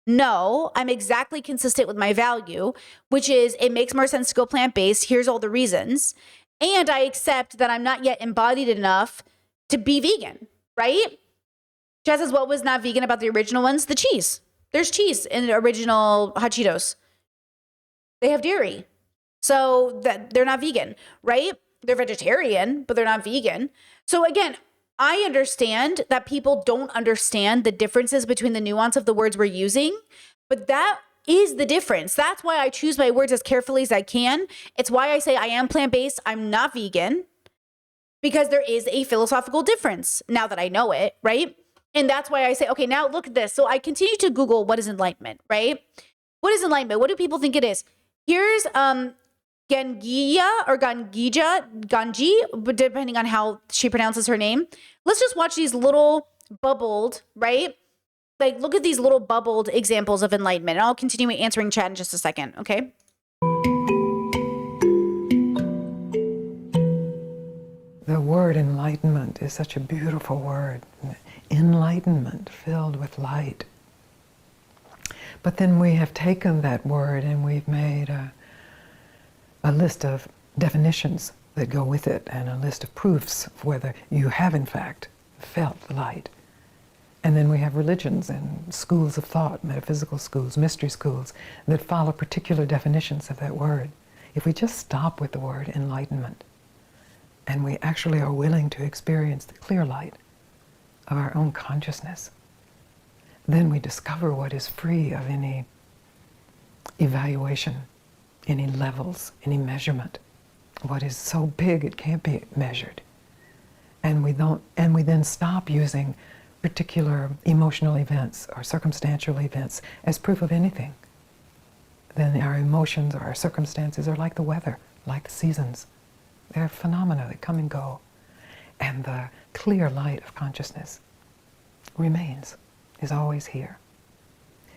No, I'm exactly consistent with my value, which is it makes more sense to go plant-based. Here's all the reasons. And I accept that I'm not yet embodied enough to be vegan, right? Chad says, what was not vegan about the original ones? The cheese. There's cheese in the original Hot Cheetos. They have dairy. So that they're not vegan, right? They're vegetarian, but they're not vegan. So again, I understand that people don't understand the differences between the nuance of the words we're using, but that is the difference. That's why I choose my words as carefully as I can. It's why I say I am plant-based. I'm not vegan, because there is a philosophical difference now that I know it, right? And that's why I say, okay, now look at this. So I continue to Google what is enlightenment, right? What is enlightenment? What do people think it is? Here's Gangia or Ganji, depending on how she pronounces her name. Let's just watch these little bubbled, right? Like, look at these little bubbled examples of enlightenment. And I'll continue answering chat in just a second, okay? The word enlightenment is such a beautiful word. Enlightenment, filled with light. But then we have taken that word and we've made a list of definitions that go with it and a list of proofs of whether you have in fact felt the light. And then we have religions and schools of thought, metaphysical schools, mystery schools, that follow particular definitions of that word. If we just stop with the word enlightenment, and we actually are willing to experience the clear light of our own consciousness, then we discover what is free of any evaluation, any levels, any measurement, what is so big it can't be measured. And we then stop using particular emotional events or circumstantial events as proof of anything. Then our emotions or our circumstances are like the weather, like the seasons. They're phenomena that come and go. And the clear light of consciousness remains, is always here.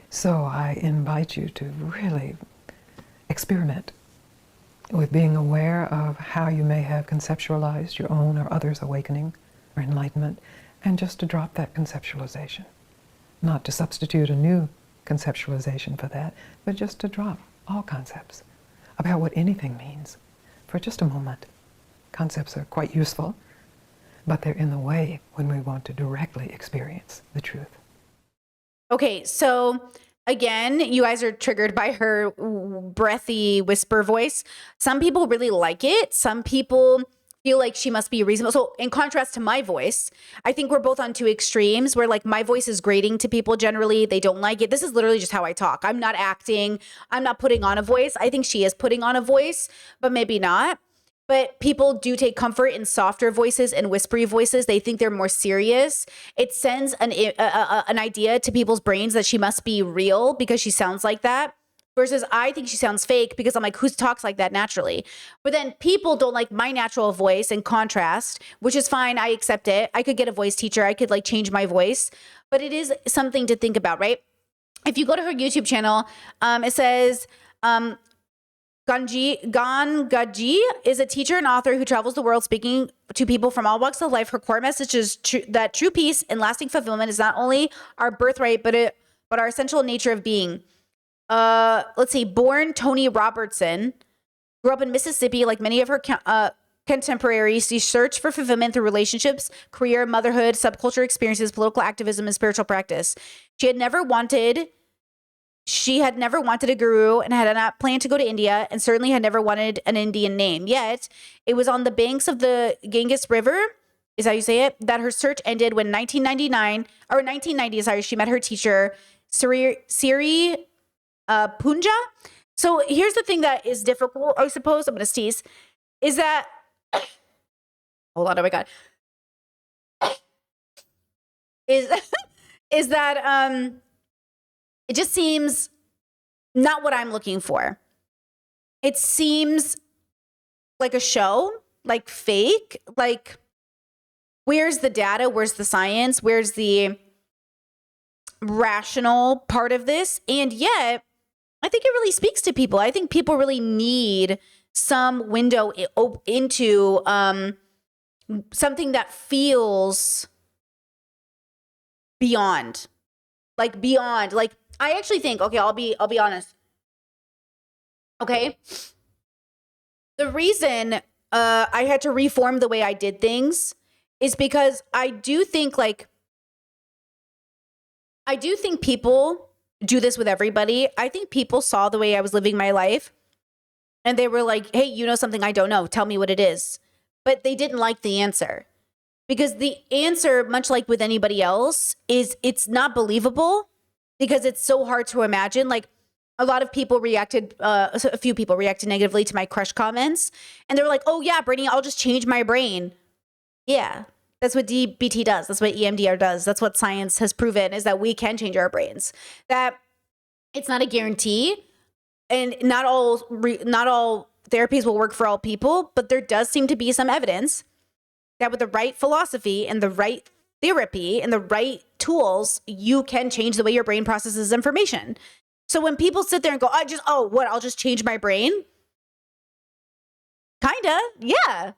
So I invite you to really experiment with being aware of how you may have conceptualized your own or others' awakening or enlightenment, and just to drop that conceptualization. Not to substitute a new conceptualization for that, but just to drop all concepts about what anything means for just a moment. Concepts are quite useful, but they're in the way when we want to directly experience the truth. Okay, so again, you guys are triggered by her breathy whisper voice. Some people really like it. Some people feel like she must be reasonable. So in contrast to my voice, I think we're both on two extremes where like my voice is grating to people generally. They don't like it. This is literally just how I talk. I'm not acting. I'm not putting on a voice. I think she is putting on a voice, but maybe not. But people do take comfort in softer voices and whispery voices. They think they're more serious. It sends an idea to people's brains that she must be real because she sounds like that. Versus I think she sounds fake because I'm like, who talks like that naturally? But then people don't like my natural voice in contrast, which is fine. I accept it. I could get a voice teacher. I could like change my voice. But it is something to think about, right? If you go to her YouTube channel, it says... Gaji is a teacher and author who travels the world speaking to people from all walks of life. Her core message is that true peace and lasting fulfillment is not only our birthright, but our essential nature of being. Let's see. Born Tony Robertson, grew up in Mississippi. Like many of her contemporaries, she searched for fulfillment through relationships, career, motherhood, subculture experiences, political activism, and spiritual practice. She had never wanted a guru and had not planned to go to India, and certainly had never wanted an Indian name. Yet, it was on the banks of the Ganges River, is how you say it, that her search ended when 1990, she met her teacher, Siri Punja. So here's the thing that is difficult, I suppose, I'm going to sneeze, is that, hold on, oh my God, is that, it just seems not what I'm looking for. It seems like a show, like fake, like where's the data? Where's the science? Where's the rational part of this? And yet, I think it really speaks to people. I think people really need some window into something that feels beyond. Like I actually think, okay, I'll be honest. Okay. The reason I had to reform the way I did things is because I do think people do this with everybody. I think people saw the way I was living my life and they were like, hey, you know something I don't know. Tell me what it is. But they didn't like the answer because the answer, much like with anybody else, is it's not believable because it's so hard to imagine. Like a lot of people reacted, a few people reacted negatively to my crush comments. And they were like, oh yeah, Brittany, I'll just change my brain. Yeah. That's what DBT does. That's what EMDR does. That's what science has proven is that we can change our brains. That it's not a guarantee, and not all therapies will work for all people, but there does seem to be some evidence that with the right philosophy and the right therapy and the right tools, you can change the way your brain processes information. So when people sit there and go, I'll just change my brain? Kinda, yeah.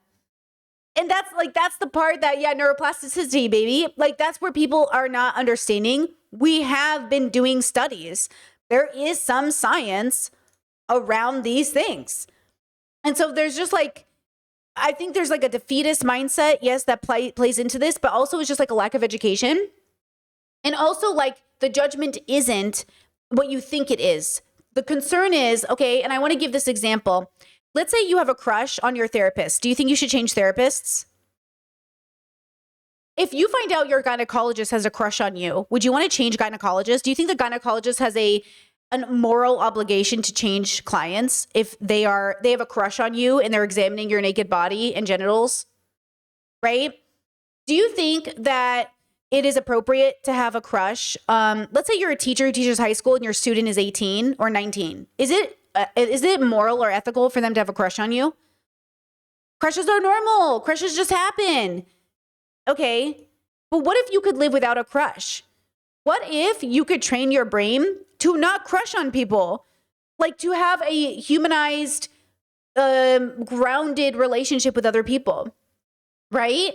And that's the part that, neuroplasticity, baby. Like, that's where people are not understanding. We have been doing studies. There is some science around these things. And so there's just I think there's a defeatist mindset, yes, that plays into this, but also it's just a lack of education. And also the judgment isn't what you think it is. The concern is, okay, and I want to give this example. Let's say you have a crush on your therapist. Do you think you should change therapists? If you find out your gynecologist has a crush on you, would you want to change gynecologist? Do you think the gynecologist has a moral obligation to change clients if they have a crush on you and they're examining your naked body and genitals? Right? Do you think that it is appropriate to have a crush? Let's say you're a teacher who teaches high school and your student is 18 or 19. Is it moral or ethical for them to have a crush on you? Crushes are normal. Crushes just happen. Okay. But what if you could live without a crush? What if you could train your brain to not crush on people? To have a humanized, grounded relationship with other people, right?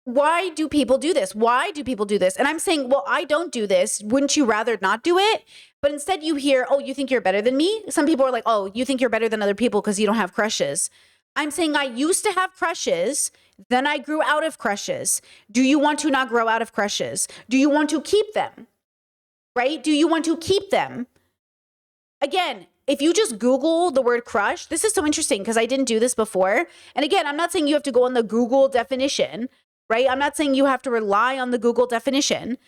Why do people do this? Why do people do this? And I'm saying, well, I don't do this. Wouldn't you rather not do it? But instead you hear, oh, you think you're better than me? Some people are like, oh, you think you're better than other people because you don't have crushes. I'm saying I used to have crushes, then I grew out of crushes. Do you want to not grow out of crushes? Do you want to keep them? Right? Do you want to keep them? Again, if you just Google the word crush, this is so interesting because I didn't do this before. And again, I'm not saying you have to go on the Google definition, right? I'm not saying you have to rely on the Google definition.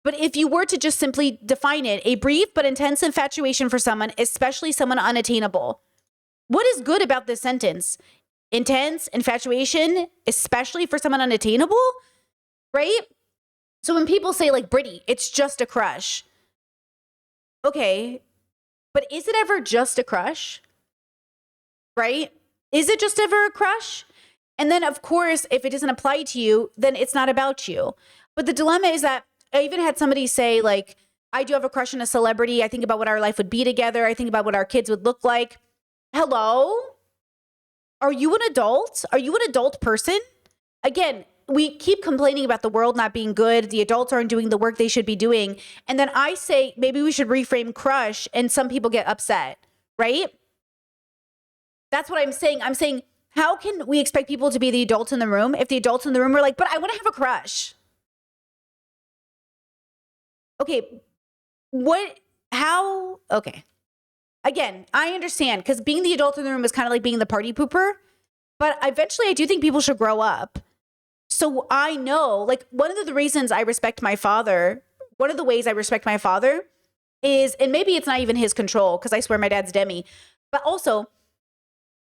But if you were to just simply define it, a brief but intense infatuation for someone, especially someone unattainable. What is good about this sentence? Intense infatuation, especially for someone unattainable, right? So when people say Brittany, it's just a crush. Okay, but is it ever just a crush? Right? Is it just ever a crush? And then of course, if it doesn't apply to you, then it's not about you. But the dilemma is that I even had somebody say I do have a crush on a celebrity. I think about what our life would be together. I think about what our kids would look like. Hello? Are you an adult? Are you an adult person? Again, we keep complaining about the world not being good. The adults aren't doing the work they should be doing. And then I say, maybe we should reframe crush, and some people get upset, right? That's what I'm saying. I'm saying, how can we expect people to be the adults in the room if the adults in the room are like, but I want to have a crush? Okay, okay. Again, I understand because being the adult in the room is kind of like being the party pooper, but eventually I do think people should grow up. So I know, one of the reasons I respect my father, one of the ways I respect my father is, and maybe it's not even his control because I swear my dad's Demi, but also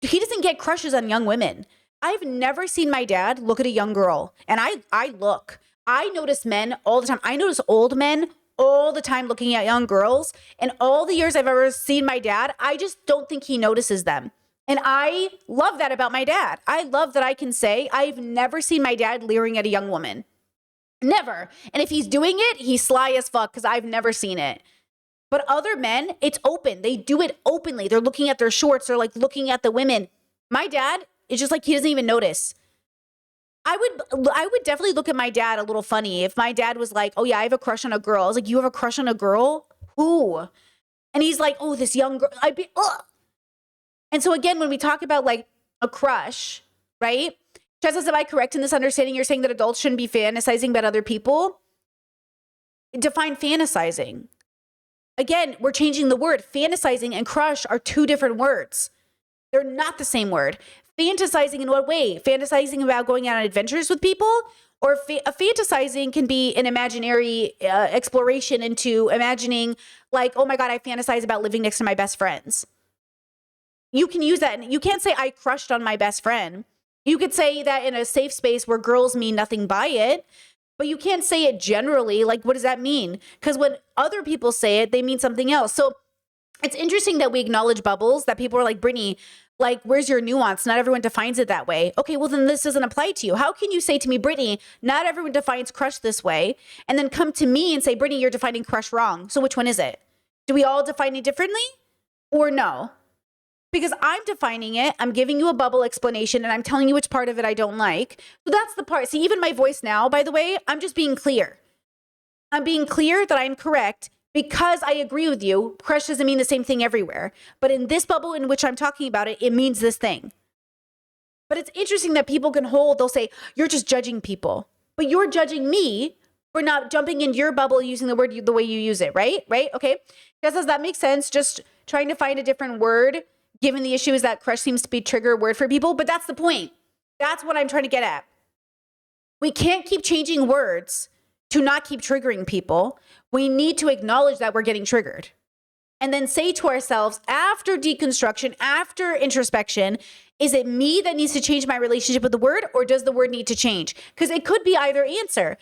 he doesn't get crushes on young women. I've never seen my dad look at a young girl, and I notice men all the time. I notice old men all the time looking at young girls, and all the years I've ever seen my dad, I just don't think he notices them. And I love that about my dad. I love that I can say I've never seen my dad leering at a young woman. Never. And if he's doing it, he's sly as fuck because I've never seen it. But other men, it's open. They do it openly. They're looking at their shorts. They're looking at the women. My dad is just he doesn't even notice. I would definitely look at my dad a little funny if my dad was like, oh yeah, I have a crush on a girl. I was like, you have a crush on a girl? Who? And he's like, oh, this young girl. I'd be, ugh. And so again, when we talk about a crush, right? Chaz says, am I correct in this understanding? You're saying that adults shouldn't be fantasizing about other people? Define fantasizing. Again, we're changing the word. Fantasizing and crush are two different words. They're not the same word. Fantasizing in what way? Fantasizing about going out on adventures with people? Or fantasizing can be an imaginary exploration into imagining like, oh my God, I fantasize about living next to my best friends. You can use that. You can't say I crushed on my best friend. You could say that in a safe space where girls mean nothing by it, but you can't say it generally. Like, what does that mean? Because when other people say it, they mean something else. So it's interesting that we acknowledge bubbles, that people are like, Brittany, like, where's your nuance? Not everyone defines it that way. Okay, well, then this doesn't apply to you. How can you say to me, Brittany, not everyone defines crush this way, and then come to me and say, Brittany, you're defining crush wrong. So which one is it? Do we all define it differently or no? Because I'm defining it, I'm giving you a bubble explanation, and I'm telling you which part of it I don't like. So that's the part. See, even my voice now, by the way, I'm just being clear. I'm being clear that I'm correct because I agree with you. Crush doesn't mean the same thing everywhere. But in this bubble in which I'm talking about it, it means this thing. But it's interesting that people can they'll say, you're just judging people. But you're judging me for not jumping into your bubble using the word the way you use it, right? Right? Okay. Does that make sense? Just trying to find a different word, given the issue is that crush seems to be a trigger word for people. But that's the point. That's what I'm trying to get at. We can't keep changing words to not keep triggering people. We need to acknowledge that we're getting triggered. And then say to ourselves, after deconstruction, after introspection, is it me that needs to change my relationship with the word, or does the word need to change? Because it could be either answer.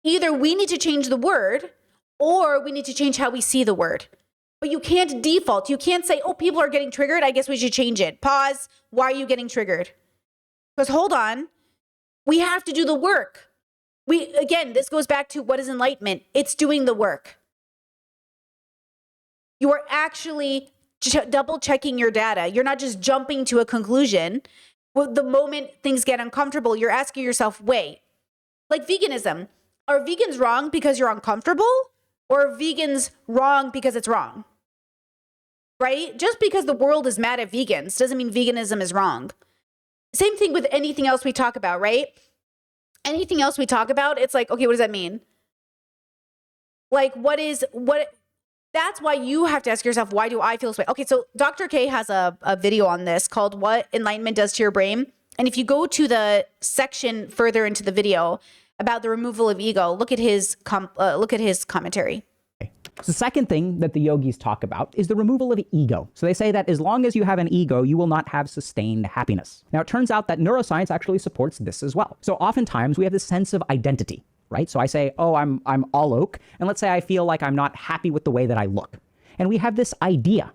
Either we need to change the word, or we need to change how we see the word. But you can't default. You can't say, oh, people are getting triggered, I guess we should change it. Pause. Why are you getting triggered? Because hold on, we have to do the work. Again, this goes back to what is enlightenment. It's doing the work. You are actually double checking your data. You're not just jumping to a conclusion. Well, the moment things get uncomfortable, you're asking yourself, wait, like veganism, are vegans wrong because you're uncomfortable, or are vegans wrong because it's wrong? Right? Just because the world is mad at vegans doesn't mean veganism is wrong. Same thing with anything else we talk about, right? Anything else we talk about, it's like, okay, what does that mean? Like, that's why you have to ask yourself, why do I feel this way? Okay, so Dr. K has a video on this called What Enlightenment Does to Your Brain. And if you go to the section further into the video about the removal of ego, look at his commentary. The second thing that the yogis talk about is the removal of ego. So they say that as long as you have an ego, you will not have sustained happiness. Now, it turns out that neuroscience actually supports this as well. So oftentimes we have this sense of identity, right? So I say, oh, I'm Alok, and let's say I feel like I'm not happy with the way that I look. And we have this idea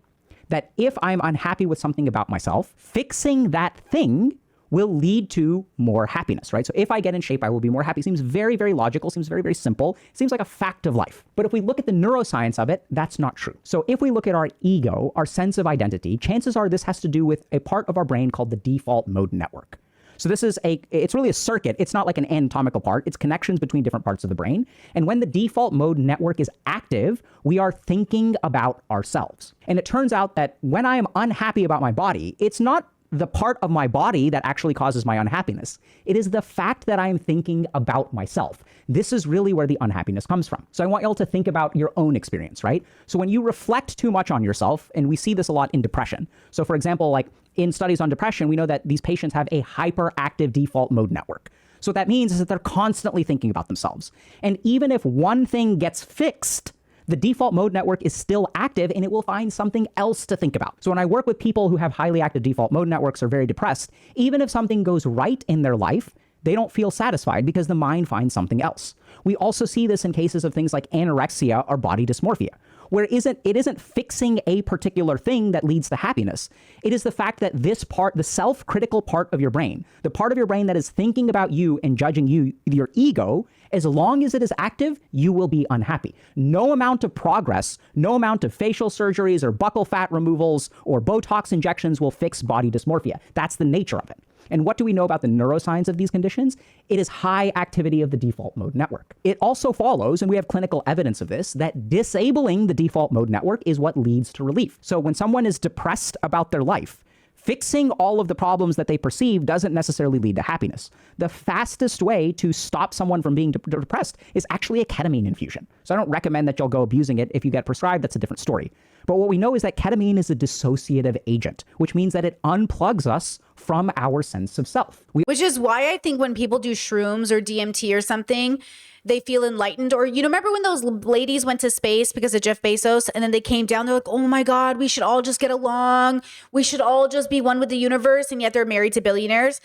that if I'm unhappy with something about myself, fixing that thing will lead to more happiness, right? So if I get in shape, I will be more happy. Seems very, very logical, seems very, very simple, seems like a fact of life. But if we look at the neuroscience of it, that's not true. So if we look at our ego, our sense of identity, chances are this has to do with a part of our brain called the default mode network. So it's really a circuit. It's not like an anatomical part. It's connections between different parts of the brain. And when the default mode network is active, we are thinking about ourselves. And it turns out that when I am unhappy about my body, it's not the part of my body that actually causes my unhappiness. It is the fact that I am thinking about myself. This is really where the unhappiness comes from. So I want y'all to think about your own experience, right? So when you reflect too much on yourself, and we see this a lot in depression. So for example, like in studies on depression, we know that these patients have a hyperactive default mode network. So what that means is that they're constantly thinking about themselves. And even if one thing gets fixed, the default mode network is still active and it will find something else to think about. So when I work with people who have highly active default mode networks or very depressed, even if something goes right in their life, they don't feel satisfied because the mind finds something else. We also see this in cases of things like anorexia or body dysmorphia, where it isn't fixing a particular thing that leads to happiness. It is the fact that this part, the self-critical part of your brain, the part of your brain that is thinking about you and judging you, your ego, as long as it is active, you will be unhappy. No amount of progress, no amount of facial surgeries or buccal fat removals or Botox injections will fix body dysmorphia. That's the nature of it. And what do we know about the neuroscience of these conditions? It is high activity of the default mode network. It also follows, and we have clinical evidence of this, that disabling the default mode network is what leads to relief. So when someone is depressed about their life, fixing all of the problems that they perceive doesn't necessarily lead to happiness. The fastest way to stop someone from being depressed is actually a ketamine infusion. So I don't recommend that you'll go abusing it. If you get prescribed, that's a different story. But what we know is that ketamine is a dissociative agent, which means that it unplugs us from our sense of self. Which is why I think when people do shrooms or DMT or something, they feel enlightened. Or, remember when those ladies went to space because of Jeff Bezos and then they came down, they're like, oh my God, we should all just get along. We should all just be one with the universe. And yet they're married to billionaires.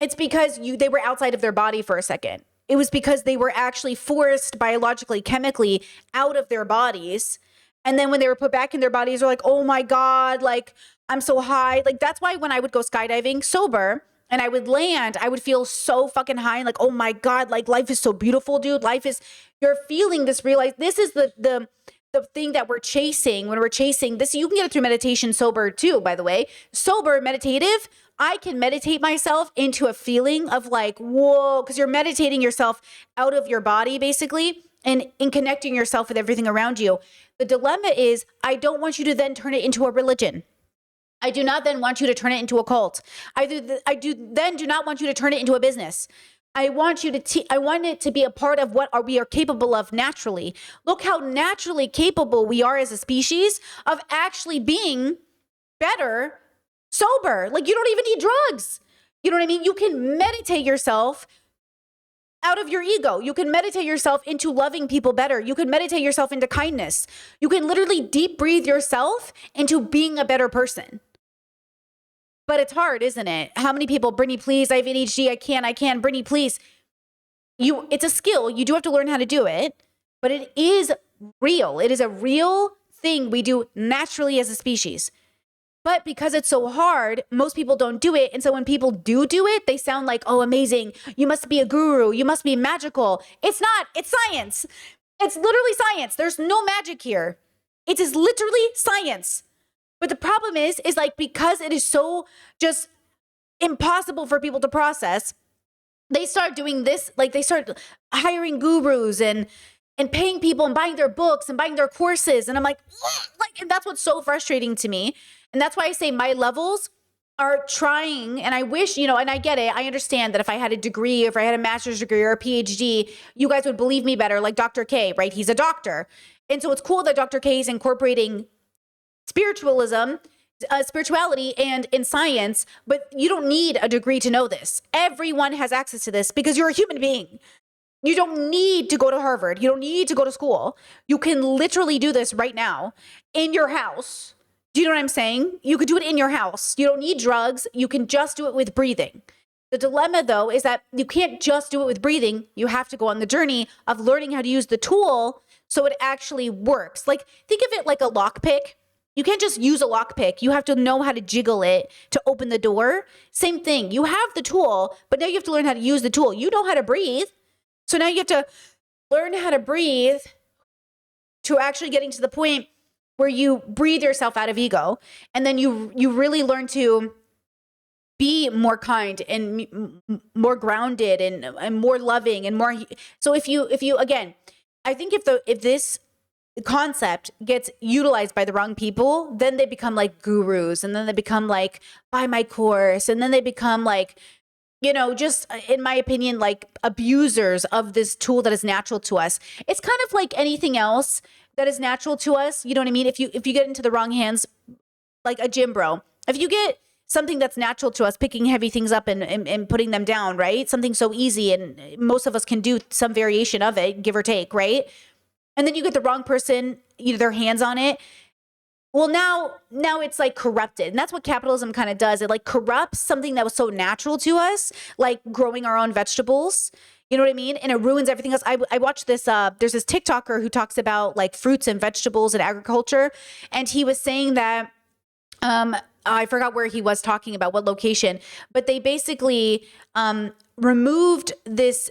It's because they were outside of their body for a second. It was because they were actually forced biologically, chemically out of their bodies. And then when they were put back in their bodies, they're like, oh my God, like I'm so high. Like that's why when I would go skydiving sober and I would land, I would feel so fucking high and like, oh my God, like life is so beautiful, dude. You're feeling this, this is the thing that we're chasing when we're chasing this. You can get it through meditation sober too, by the way. Sober, meditative, I can meditate myself into a feeling of like, whoa, because you're meditating yourself out of your body basically and in connecting yourself with everything around you. The dilemma is I don't want you to then turn it into a religion. I do not then want you to turn it into a cult. I do not want you to turn it into a business. I want you to I want it to be a part of what we are capable of naturally. Look how naturally capable we are as a species of actually being better sober. Like you don't even need drugs. You know what I mean? You can meditate yourself out of your ego. You can meditate yourself into loving people better. You can meditate yourself into kindness. You can literally deep breathe yourself into being a better person. But it's hard, isn't it? How many people, Brittany, please, I have ADHD, I can, Brittany, please. It's a skill. You do have to learn how to do it, but it is real. It is a real thing we do naturally as a species. But because it's so hard, most people don't do it. And so when people do it, they sound like, oh, amazing. You must be a guru. You must be magical. It's not. It's science. It's literally science. There's no magic here. It is literally science. But the problem is like because it is so just impossible for people to process, they start doing this. Like they start hiring gurus and paying people and buying their books and buying their courses. And I'm like, and that's what's so frustrating to me. And that's why I say my levels are trying, and I wish, and I get it. I understand that if I had a degree, if I had a master's degree or a PhD, you guys would believe me better, like Dr. K, right? He's a doctor. And so it's cool that Dr. K is incorporating spirituality and in science, but you don't need a degree to know this. Everyone has access to this because you're a human being. You don't need to go to Harvard. You don't need to go to school. You can literally do this right now in your house. Do you know what I'm saying? You could do it in your house. You don't need drugs. You can just do it with breathing. The dilemma, though, is that you can't just do it with breathing. You have to go on the journey of learning how to use the tool so it actually works. Like, think of it like a lockpick. You can't just use a lockpick. You have to know how to jiggle it to open the door. Same thing. You have the tool, but now you have to learn how to use the tool. You know how to breathe. So now you have to learn how to breathe to actually getting to the point where you breathe yourself out of ego. And then you really learn to be more kind and more grounded and more loving and more. So if you, again, I think if this concept gets utilized by the wrong people, then they become like gurus, and then they become like, buy my course. And then they become like, just in my opinion, like abusers of this tool that is natural to us. It's kind of like anything else that is natural to us. You know what I mean? If you get into the wrong hands, like a gym bro, if you get something that's natural to us, picking heavy things up and putting them down, right? Something so easy. And most of us can do some variation of it, give or take, right? And then you get the wrong person, their hands on it. Well, now it's like corrupted. And that's what capitalism kind of does. It like corrupts something that was so natural to us, like growing our own vegetables. You know what I mean? And it ruins everything else. I watched this, there's this TikToker who talks about like fruits and vegetables and agriculture. And he was saying that, I forgot where he was talking about, what location, but they basically removed this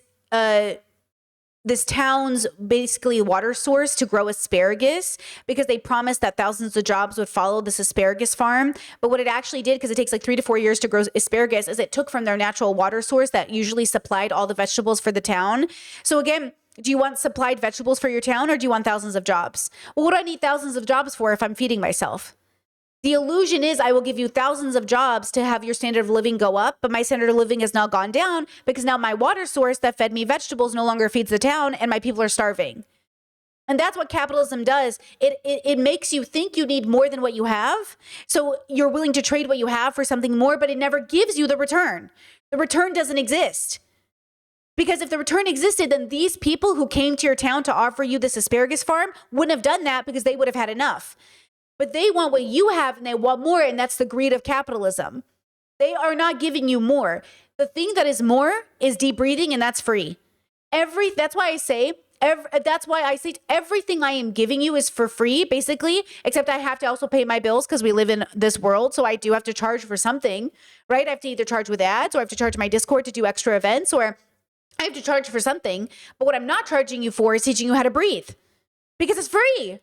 town's basically water source to grow asparagus because they promised that thousands of jobs would follow this asparagus farm. But what it actually did, because it takes like 3 to 4 years to grow asparagus, is it took from their natural water source that usually supplied all the vegetables for the town. So again, do you want supplied vegetables for your town or do you want thousands of jobs? Well, what do I need thousands of jobs for if I'm feeding myself? The illusion is I will give you thousands of jobs to have your standard of living go up, but my standard of living has now gone down because now my water source that fed me vegetables no longer feeds the town and my people are starving. And that's what capitalism does. It makes you think you need more than what you have. So you're willing to trade what you have for something more, but it never gives you the return. The return doesn't exist. Because if the return existed, then these people who came to your town to offer you this asparagus farm wouldn't have done that because they would have had enough. But they want what you have and they want more, and that's the greed of capitalism. They are not giving you more. The thing that is more is deep breathing, and that's free. That's why I say everything I am giving you is for free, basically, except I have to also pay my bills because we live in this world. So I do have to charge for something, right? I have to either charge with ads or I have to charge my Discord to do extra events, or I have to charge for something. But what I'm not charging you for is teaching you how to breathe because it's free.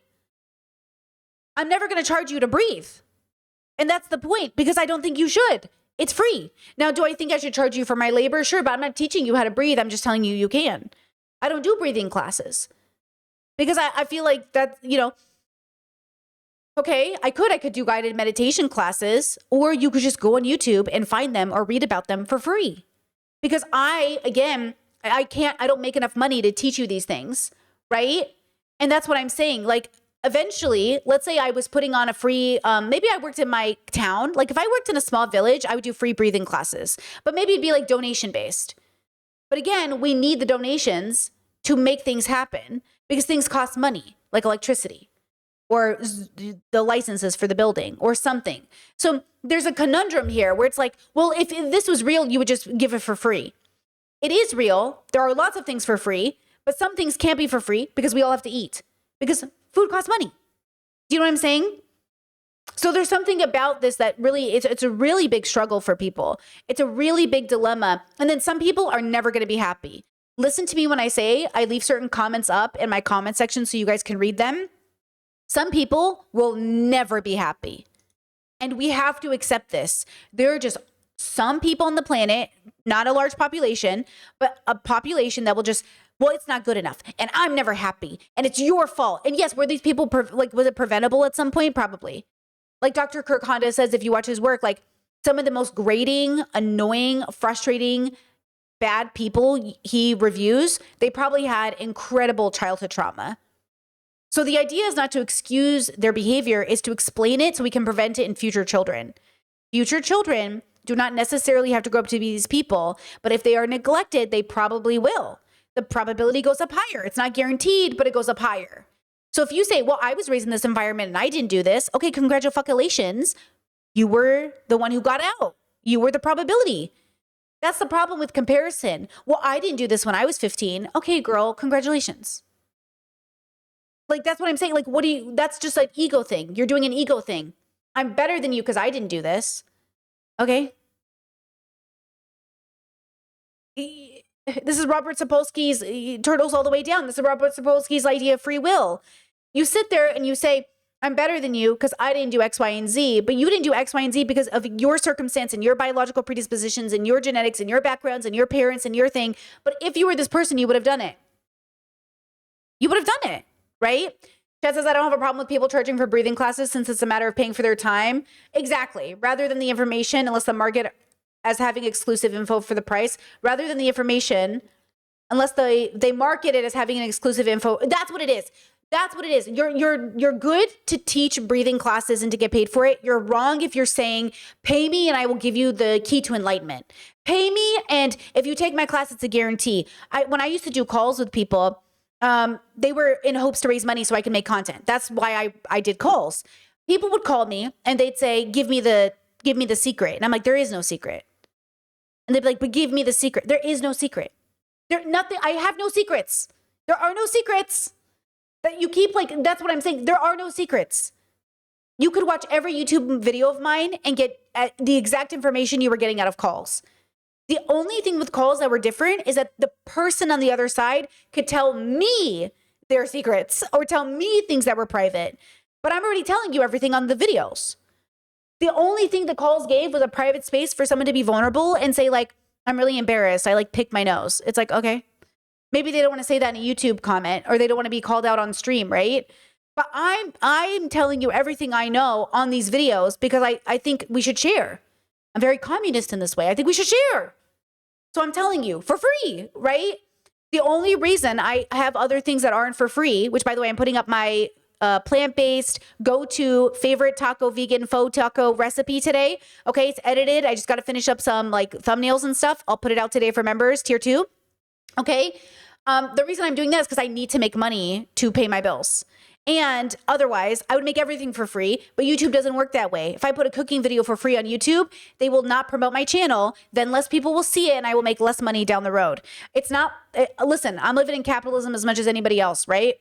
I'm never going to charge you to breathe. And that's the point, because I don't think you should. It's free. Now, do I think I should charge you for my labor? Sure, but I'm not teaching you how to breathe. I'm just telling you can. I don't do breathing classes because I feel like that, okay, I could do guided meditation classes, or you could just go on YouTube and find them or read about them for free. Because I don't make enough money to teach you these things, right? And that's what I'm saying. Like, eventually, let's say I was putting on a free, maybe I worked in my town. Like if I worked in a small village, I would do free breathing classes, but maybe it'd be like donation based. But again, we need the donations to make things happen because things cost money, like electricity or the licenses for the building or something. So there's a conundrum here where it's like, well, if this was real, you would just give it for free. It is real. There are lots of things for free, but some things can't be for free because we all have to eat, because food costs money. Do you know what I'm saying? So there's something about this that really, it's a really big struggle for people. It's a really big dilemma. And then some people are never going to be happy. Listen to me when I say I leave certain comments up in my comment section so you guys can read them. Some people will never be happy. And we have to accept this. There are just some people on the planet, not a large population, but a population that will just, well, it's not good enough, and I'm never happy, and it's your fault. And yes, were these people, was it preventable at some point? Probably. Like Dr. Kirk Honda says, if you watch his work, like some of the most grating, annoying, frustrating, bad people he reviews, they probably had incredible childhood trauma. So the idea is not to excuse their behavior, is to explain it so we can prevent it in future children. Future children do not necessarily have to grow up to be these people, but if they are neglected, they probably will. The probability goes up higher. It's not guaranteed, but it goes up higher. So if you say, well, I was raised in this environment and I didn't do this, okay, congratulations. You were the one who got out. You were the probability. That's the problem with comparison. Well, I didn't do this when I was 15. Okay, girl, congratulations. Like, that's what I'm saying. Like, that's just an ego thing. You're doing an ego thing. I'm better than you because I didn't do this. Okay. This is Robert Sapolsky's Turtles All the Way Down. This is Robert Sapolsky's idea of free will. You sit there and you say, I'm better than you because I didn't do X, Y, and Z, but you didn't do X, Y, and Z because of your circumstance and your biological predispositions and your genetics and your backgrounds and your parents and your thing. But if you were this person, you would have done it. You would have done it, right? Chad says, I don't have a problem with people charging for breathing classes since it's a matter of paying for their time. Exactly. Rather than the information, unless the market as having exclusive info for the price, rather than the information, unless they market it as having an exclusive info. That's what it is. That's what it is. You're good to teach breathing classes and to get paid for it. You're wrong if you're saying, pay me and I will give you the key to enlightenment. Pay me, and if you take my class, it's a guarantee. When I used to do calls with people, they were in hopes to raise money so I could make content. That's why I did calls. People would call me and they'd say, give me the secret. And I'm like, there is no secret. And they'd be like, but give me the secret. There is no secret. I have no secrets. There are no secrets. That you keep that's what I'm saying. There are no secrets. You could watch every YouTube video of mine and get the exact information you were getting out of calls. The only thing with calls that were different is that the person on the other side could tell me their secrets or tell me things that were private. But I'm already telling you everything on the videos. The only thing the calls gave was a private space for someone to be vulnerable and say, like, I'm really embarrassed. I pick my nose. It's like, okay. Maybe they don't want to say that in a YouTube comment, or they don't want to be called out on stream, right? But I'm telling you everything I know on these videos because I think we should share. I'm very communist in this way. I think we should share. So I'm telling you for free, right? The only reason I have other things that aren't for free, which by the way, I'm putting up my plant-based go-to favorite taco vegan faux taco recipe today. Okay, it's edited. I just got to finish up some like thumbnails and stuff. I'll put it out today for members, tier 2. Okay. The reason I'm doing that is because I need to make money to pay my bills. And otherwise, I would make everything for free, but YouTube doesn't work that way. If I put a cooking video for free on YouTube, they will not promote my channel, then less people will see it and I will make less money down the road. It's not, listen, I'm living in capitalism as much as anybody else, right?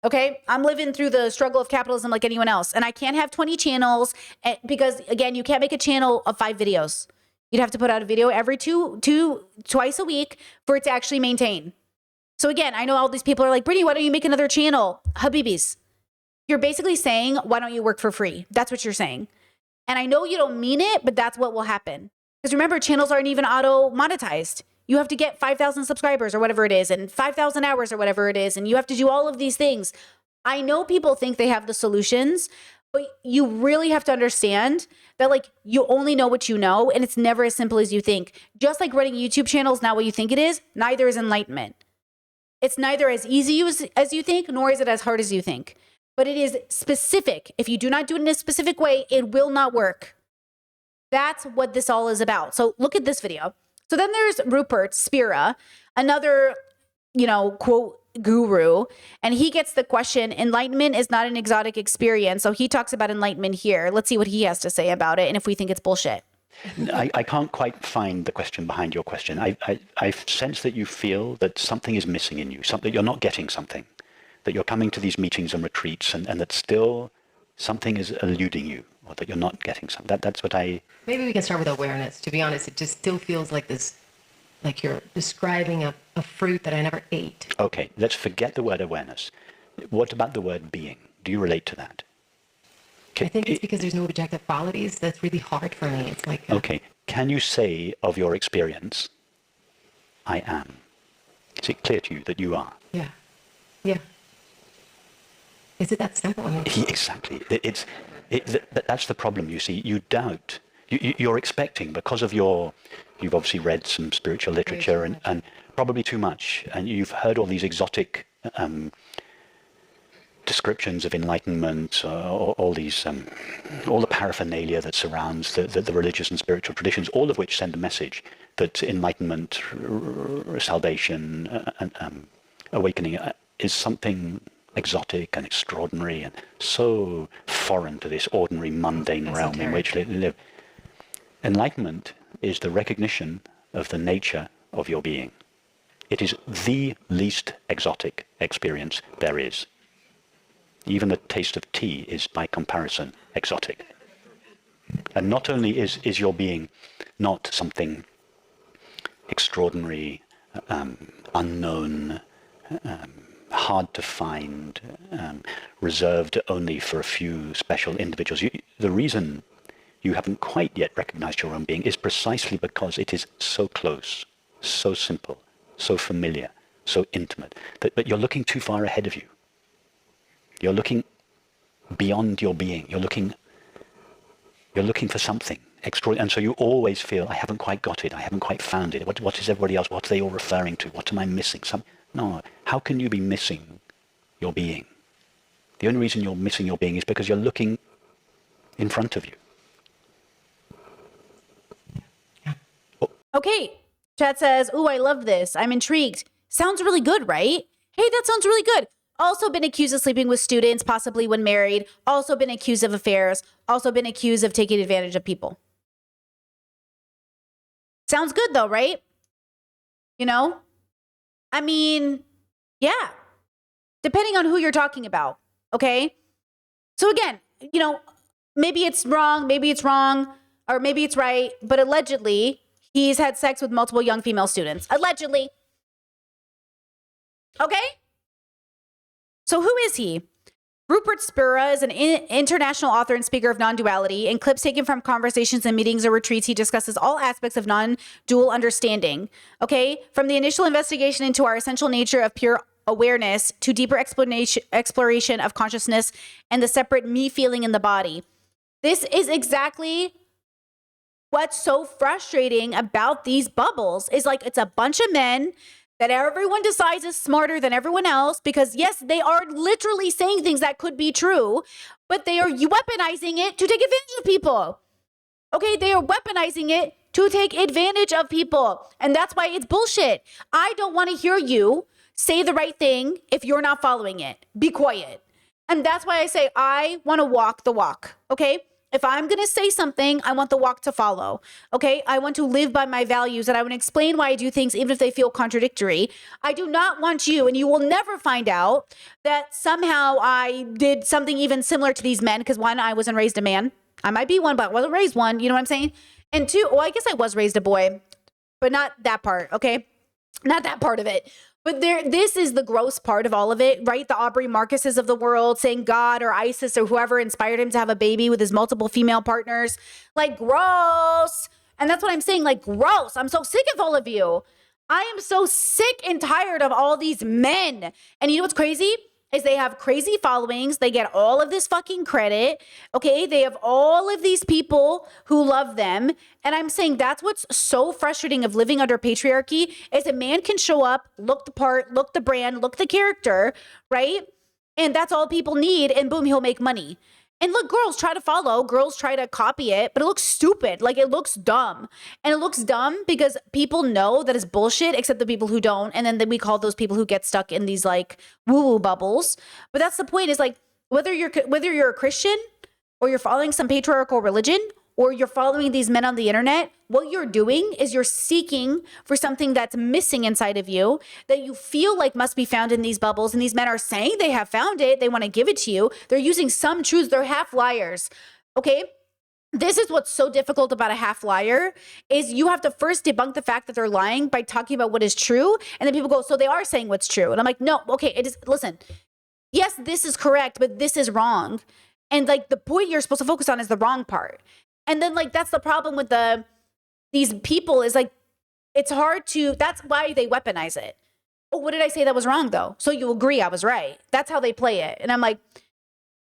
Okay, I'm living through the struggle of capitalism like anyone else. And I can't have 20 channels because, again, you can't make a channel of 5 videos. You'd have to put out a video every twice a week for it to actually maintain. So again, I know all these people are like, Brittany, why don't you make another channel? Habibis. You're basically saying, why don't you work for free? That's what you're saying. And I know you don't mean it, but that's what will happen. Because remember, channels aren't even auto monetized. You have to get 5,000 subscribers or whatever it is, and 5,000 hours or whatever it is. And you have to do all of these things. I know people think they have the solutions, but you really have to understand that like you only know what you know. And it's never as simple as you think. Just like running a YouTube channel is not what you think it is. Neither is enlightenment. It's neither as easy as you think, nor is it as hard as you think. But it is specific. If you do not do it in a specific way, it will not work. That's what this all is about. So look at this video. So then there's Rupert Spira, another, quote, guru. And he gets the question, enlightenment is not an exotic experience. So he talks about enlightenment here. Let's see what he has to say about it and if we think it's bullshit. I can't quite find the question behind your question. I sense that you feel that something is missing in you, something you're not getting something, that you're coming to these meetings and retreats and that still something is eluding you or that you're not getting something. That's what I... Maybe we can start with awareness. To be honest, it just still feels like this, like you're describing a fruit that I never ate. Okay, let's forget the word awareness. What about the word being? Do you relate to that? I think it's because there's no objective qualities. That's really hard for me. It's like... Okay. Can you say of your experience, I am? Is it clear to you that you are? Yeah. Yeah. Is it that simple? I mean, exactly. That's the problem, you see. You doubt. You're expecting, because of you've obviously read some spiritual literature and probably too much, and you've heard all these exotic descriptions of enlightenment, all the paraphernalia that surrounds the religious and spiritual traditions, all of which send a message that enlightenment, salvation, and awakening is something exotic and extraordinary and so foreign to this ordinary mundane realm in which we live. Enlightenment is the recognition of the nature of your being. It is the least exotic experience there is. Even the taste of tea is, by comparison, exotic. And not only is your being not something extraordinary, unknown, hard to find, reserved only for a few special individuals. The reason you haven't quite yet recognized your own being is precisely because it is so close, so simple, so familiar, so intimate, that you're looking too far ahead of you. You're looking beyond your being. You're looking for something extraordinary. And so you always feel, I haven't quite got it. I haven't quite found it. What is everybody else? What are they all referring to? What am I missing? No. How can you be missing your being? The only reason you're missing your being is because you're looking in front of you. Okay. Chat says, ooh, I love this. I'm intrigued. Sounds really good, right? Hey, that sounds really good. Also been accused of sleeping with students, possibly when married. Also been accused of affairs. Also been accused of taking advantage of people. Sounds good though, right? I mean, yeah. Depending on who you're talking about, okay? So again, maybe it's wrong, or maybe it's right, but allegedly, he's had sex with multiple young female students. Allegedly. Okay? So who is he? Rupert Spira is an international author and speaker of non-duality. In clips taken from conversations and meetings or retreats, he discusses all aspects of non-dual understanding. Okay? From the initial investigation into our essential nature of pure awareness to deeper exploration of consciousness and the separate me feeling in the body. This is exactly what's so frustrating about these bubbles is like, it's a bunch of men that everyone decides is smarter than everyone else because yes, they are literally saying things that could be true, but they are weaponizing it to take advantage of people. Okay, they are weaponizing it to take advantage of people. And that's why it's bullshit. I don't want to hear you say the right thing if you're not following it. Be quiet. And that's why I say I want to walk the walk. Okay? If I'm going to say something, I want the walk to follow. Okay? I want to live by my values and I want to explain why I do things even if they feel contradictory. I do not want you, and you will never find out that somehow I did something even similar to these men because one, I wasn't raised a man. I might be one, but I wasn't raised one. You know what I'm saying? And two, well, I guess I was raised a boy, but not that part, okay? Not that part of it. But this is the gross part of all of it, right? The Aubrey Marcuses of the world saying God or ISIS or whoever inspired him to have a baby with his multiple female partners. Like, gross. And that's what I'm saying, like, gross. I'm so sick of all of you. I am so sick and tired of all these men. And you know what's crazy? Is they have crazy followings. They get all of this fucking credit. Okay. They have all of these people who love them. And I'm saying that's what's so frustrating of living under patriarchy is a man can show up, look the part, look the brand, look the character, right? And that's all people need. And boom, he'll make money. And look, girls try to follow, girls try to copy it, but it looks stupid. Like it looks dumb. And it looks dumb because people know that it's bullshit, except the people who don't. And then we call those people who get stuck in these like woo-woo bubbles. But that's the point is like, whether you're a Christian or you're following some patriarchal religion or you're following these men on the internet, what you're doing is you're seeking for something that's missing inside of you that you feel like must be found in these bubbles. And these men are saying they have found it. They want to give it to you. They're using some truths. They're half liars. Okay. This is what's so difficult about a half liar is you have to first debunk the fact that they're lying by talking about what is true. And then people go, so they are saying what's true. And I'm like, no, okay. It is, listen, yes, this is correct, but this is wrong. And like the point you're supposed to focus on is the wrong part. And then like, that's the problem with these people is like, it's hard to, that's why they weaponize it. Oh, what did I say that was wrong though? So you agree I was right. That's how they play it. And I'm like,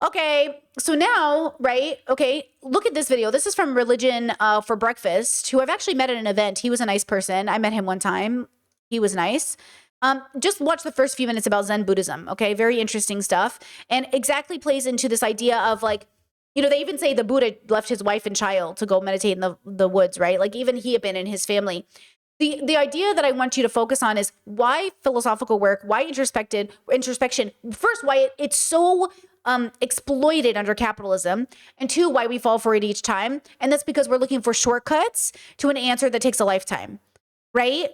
okay, so now, right? Okay, look at this video. This is from Religion for Breakfast, who I've actually met at an event. He was a nice person. I met him one time. He was nice. Just watch the first few minutes about Zen Buddhism. Okay, very interesting stuff. And exactly plays into this idea of like, you know, they even say the Buddha left his wife and child to go meditate in the woods, right? Like even he abandoned his family. The idea that I want you to focus on is why philosophical work, why introspection. First, why it's so exploited under capitalism, and two, why we fall for it each time. And that's because we're looking for shortcuts to an answer that takes a lifetime, right?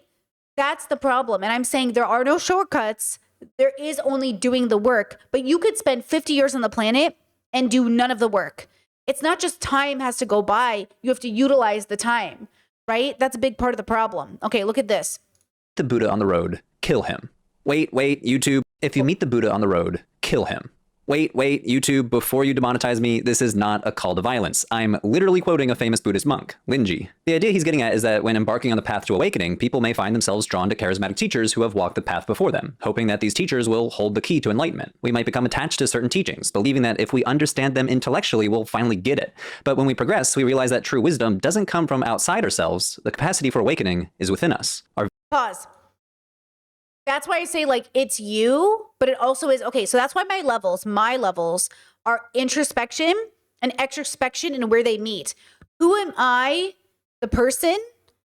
That's the problem. And I'm saying there are no shortcuts. There is only doing the work, but you could spend 50 years on the planet and do none of the work. It's not just time has to go by. You have to utilize the time, right? That's a big part of the problem. Okay, look at this. The Buddha on the road, kill him. Wait, YouTube. If you meet the Buddha on the road, kill him. Wait, YouTube, before you demonetize me, this is not a call to violence. I'm literally quoting a famous Buddhist monk, Linji. The idea he's getting at is that when embarking on the path to awakening, people may find themselves drawn to charismatic teachers who have walked the path before them, hoping that these teachers will hold the key to enlightenment. We might become attached to certain teachings, believing that if we understand them intellectually, we'll finally get it. But when we progress, we realize that true wisdom doesn't come from outside ourselves. The capacity for awakening is within us. Pause. That's why I say like it's you, but it also is, okay, so that's why my levels are introspection and extrospection and where they meet. Who am I, the person,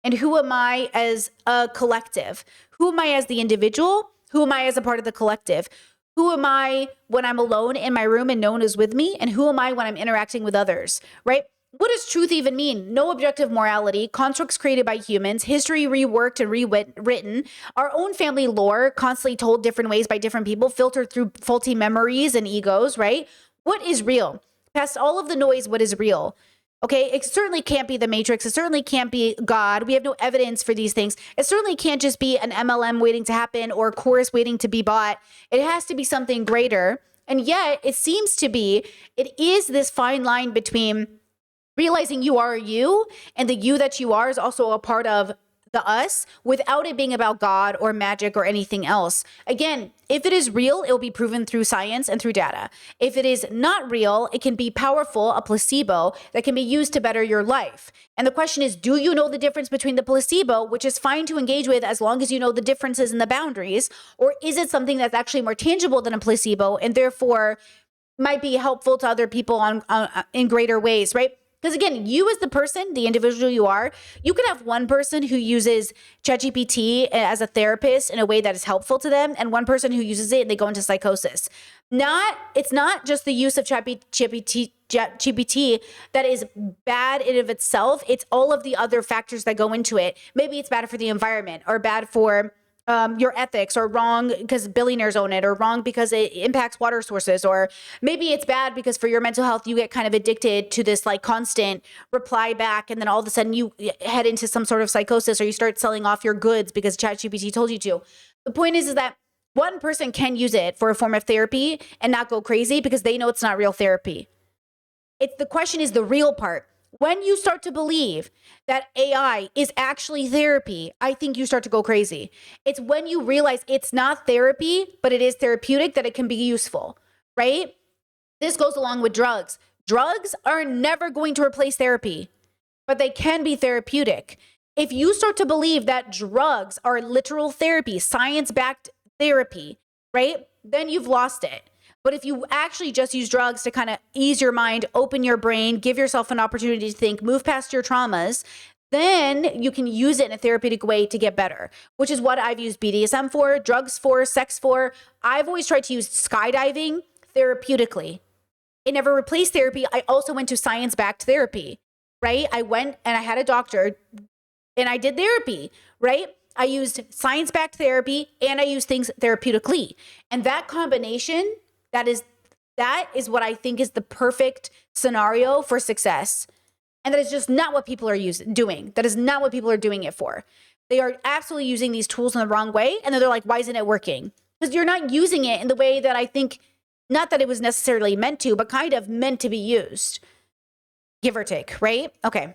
and who am I as a collective? Who am I as the individual? Who am I as a part of the collective? Who am I when I'm alone in my room and no one is with me? And who am I when I'm interacting with others, right? What does truth even mean? No objective morality, constructs created by humans, history reworked and rewritten, our own family lore constantly told different ways by different people, filtered through faulty memories and egos, right? What is real? Past all of the noise, what is real? Okay, it certainly can't be the Matrix. It certainly can't be God. We have no evidence for these things. It certainly can't just be an MLM waiting to happen or a course waiting to be bought. It has to be something greater. And yet it seems to be, it is this fine line between realizing you are you, and the you that you are is also a part of the us without it being about God or magic or anything else. Again, if it is real, it will be proven through science and through data. If it is not real, it can be powerful, a placebo that can be used to better your life. And the question is, do you know the difference between the placebo, which is fine to engage with as long as you know the differences and the boundaries, or is it something that's actually more tangible than a placebo and therefore might be helpful to other people in greater ways, right? Because again, you as the person, the individual you are, you can have one person who uses ChatGPT as a therapist in a way that is helpful to them, and one person who uses it and they go into psychosis. It's not just the use of ChatGPT that is bad in of itself. It's all of the other factors that go into it. Maybe it's bad for the environment, or bad for your ethics, or wrong because billionaires own it, or wrong because it impacts water sources, or maybe it's bad because for your mental health, you get kind of addicted to this like constant reply back. And then all of a sudden you head into some sort of psychosis, or you start selling off your goods because ChatGPT told you to. The point is that one person can use it for a form of therapy and not go crazy because they know it's not real therapy. The question is the real part. When you start to believe that AI is actually therapy, I think you start to go crazy. It's when you realize it's not therapy, but it is therapeutic, that it can be useful, right? This goes along with drugs. Drugs are never going to replace therapy, but they can be therapeutic. If you start to believe that drugs are literal therapy, science-backed therapy, right? Then you've lost it. But if you actually just use drugs to kind of ease your mind, open your brain, give yourself an opportunity to think, move past your traumas, then you can use it in a therapeutic way to get better, which is what I've used BDSM for, drugs for, sex for. I've always tried to use skydiving therapeutically. It never replaced therapy. I also went to science-backed therapy, right? I went and I had a doctor and I did therapy, right? I used science-backed therapy and I used things therapeutically. And that combination, that is what I think is the perfect scenario for success. And that is just not what people are doing. That is not what people are doing it for. They are absolutely using these tools in the wrong way. And then they're like, why isn't it working? Because you're not using it in the way that I think, not that it was necessarily meant to, but kind of meant to be used. Give or take, right? Okay.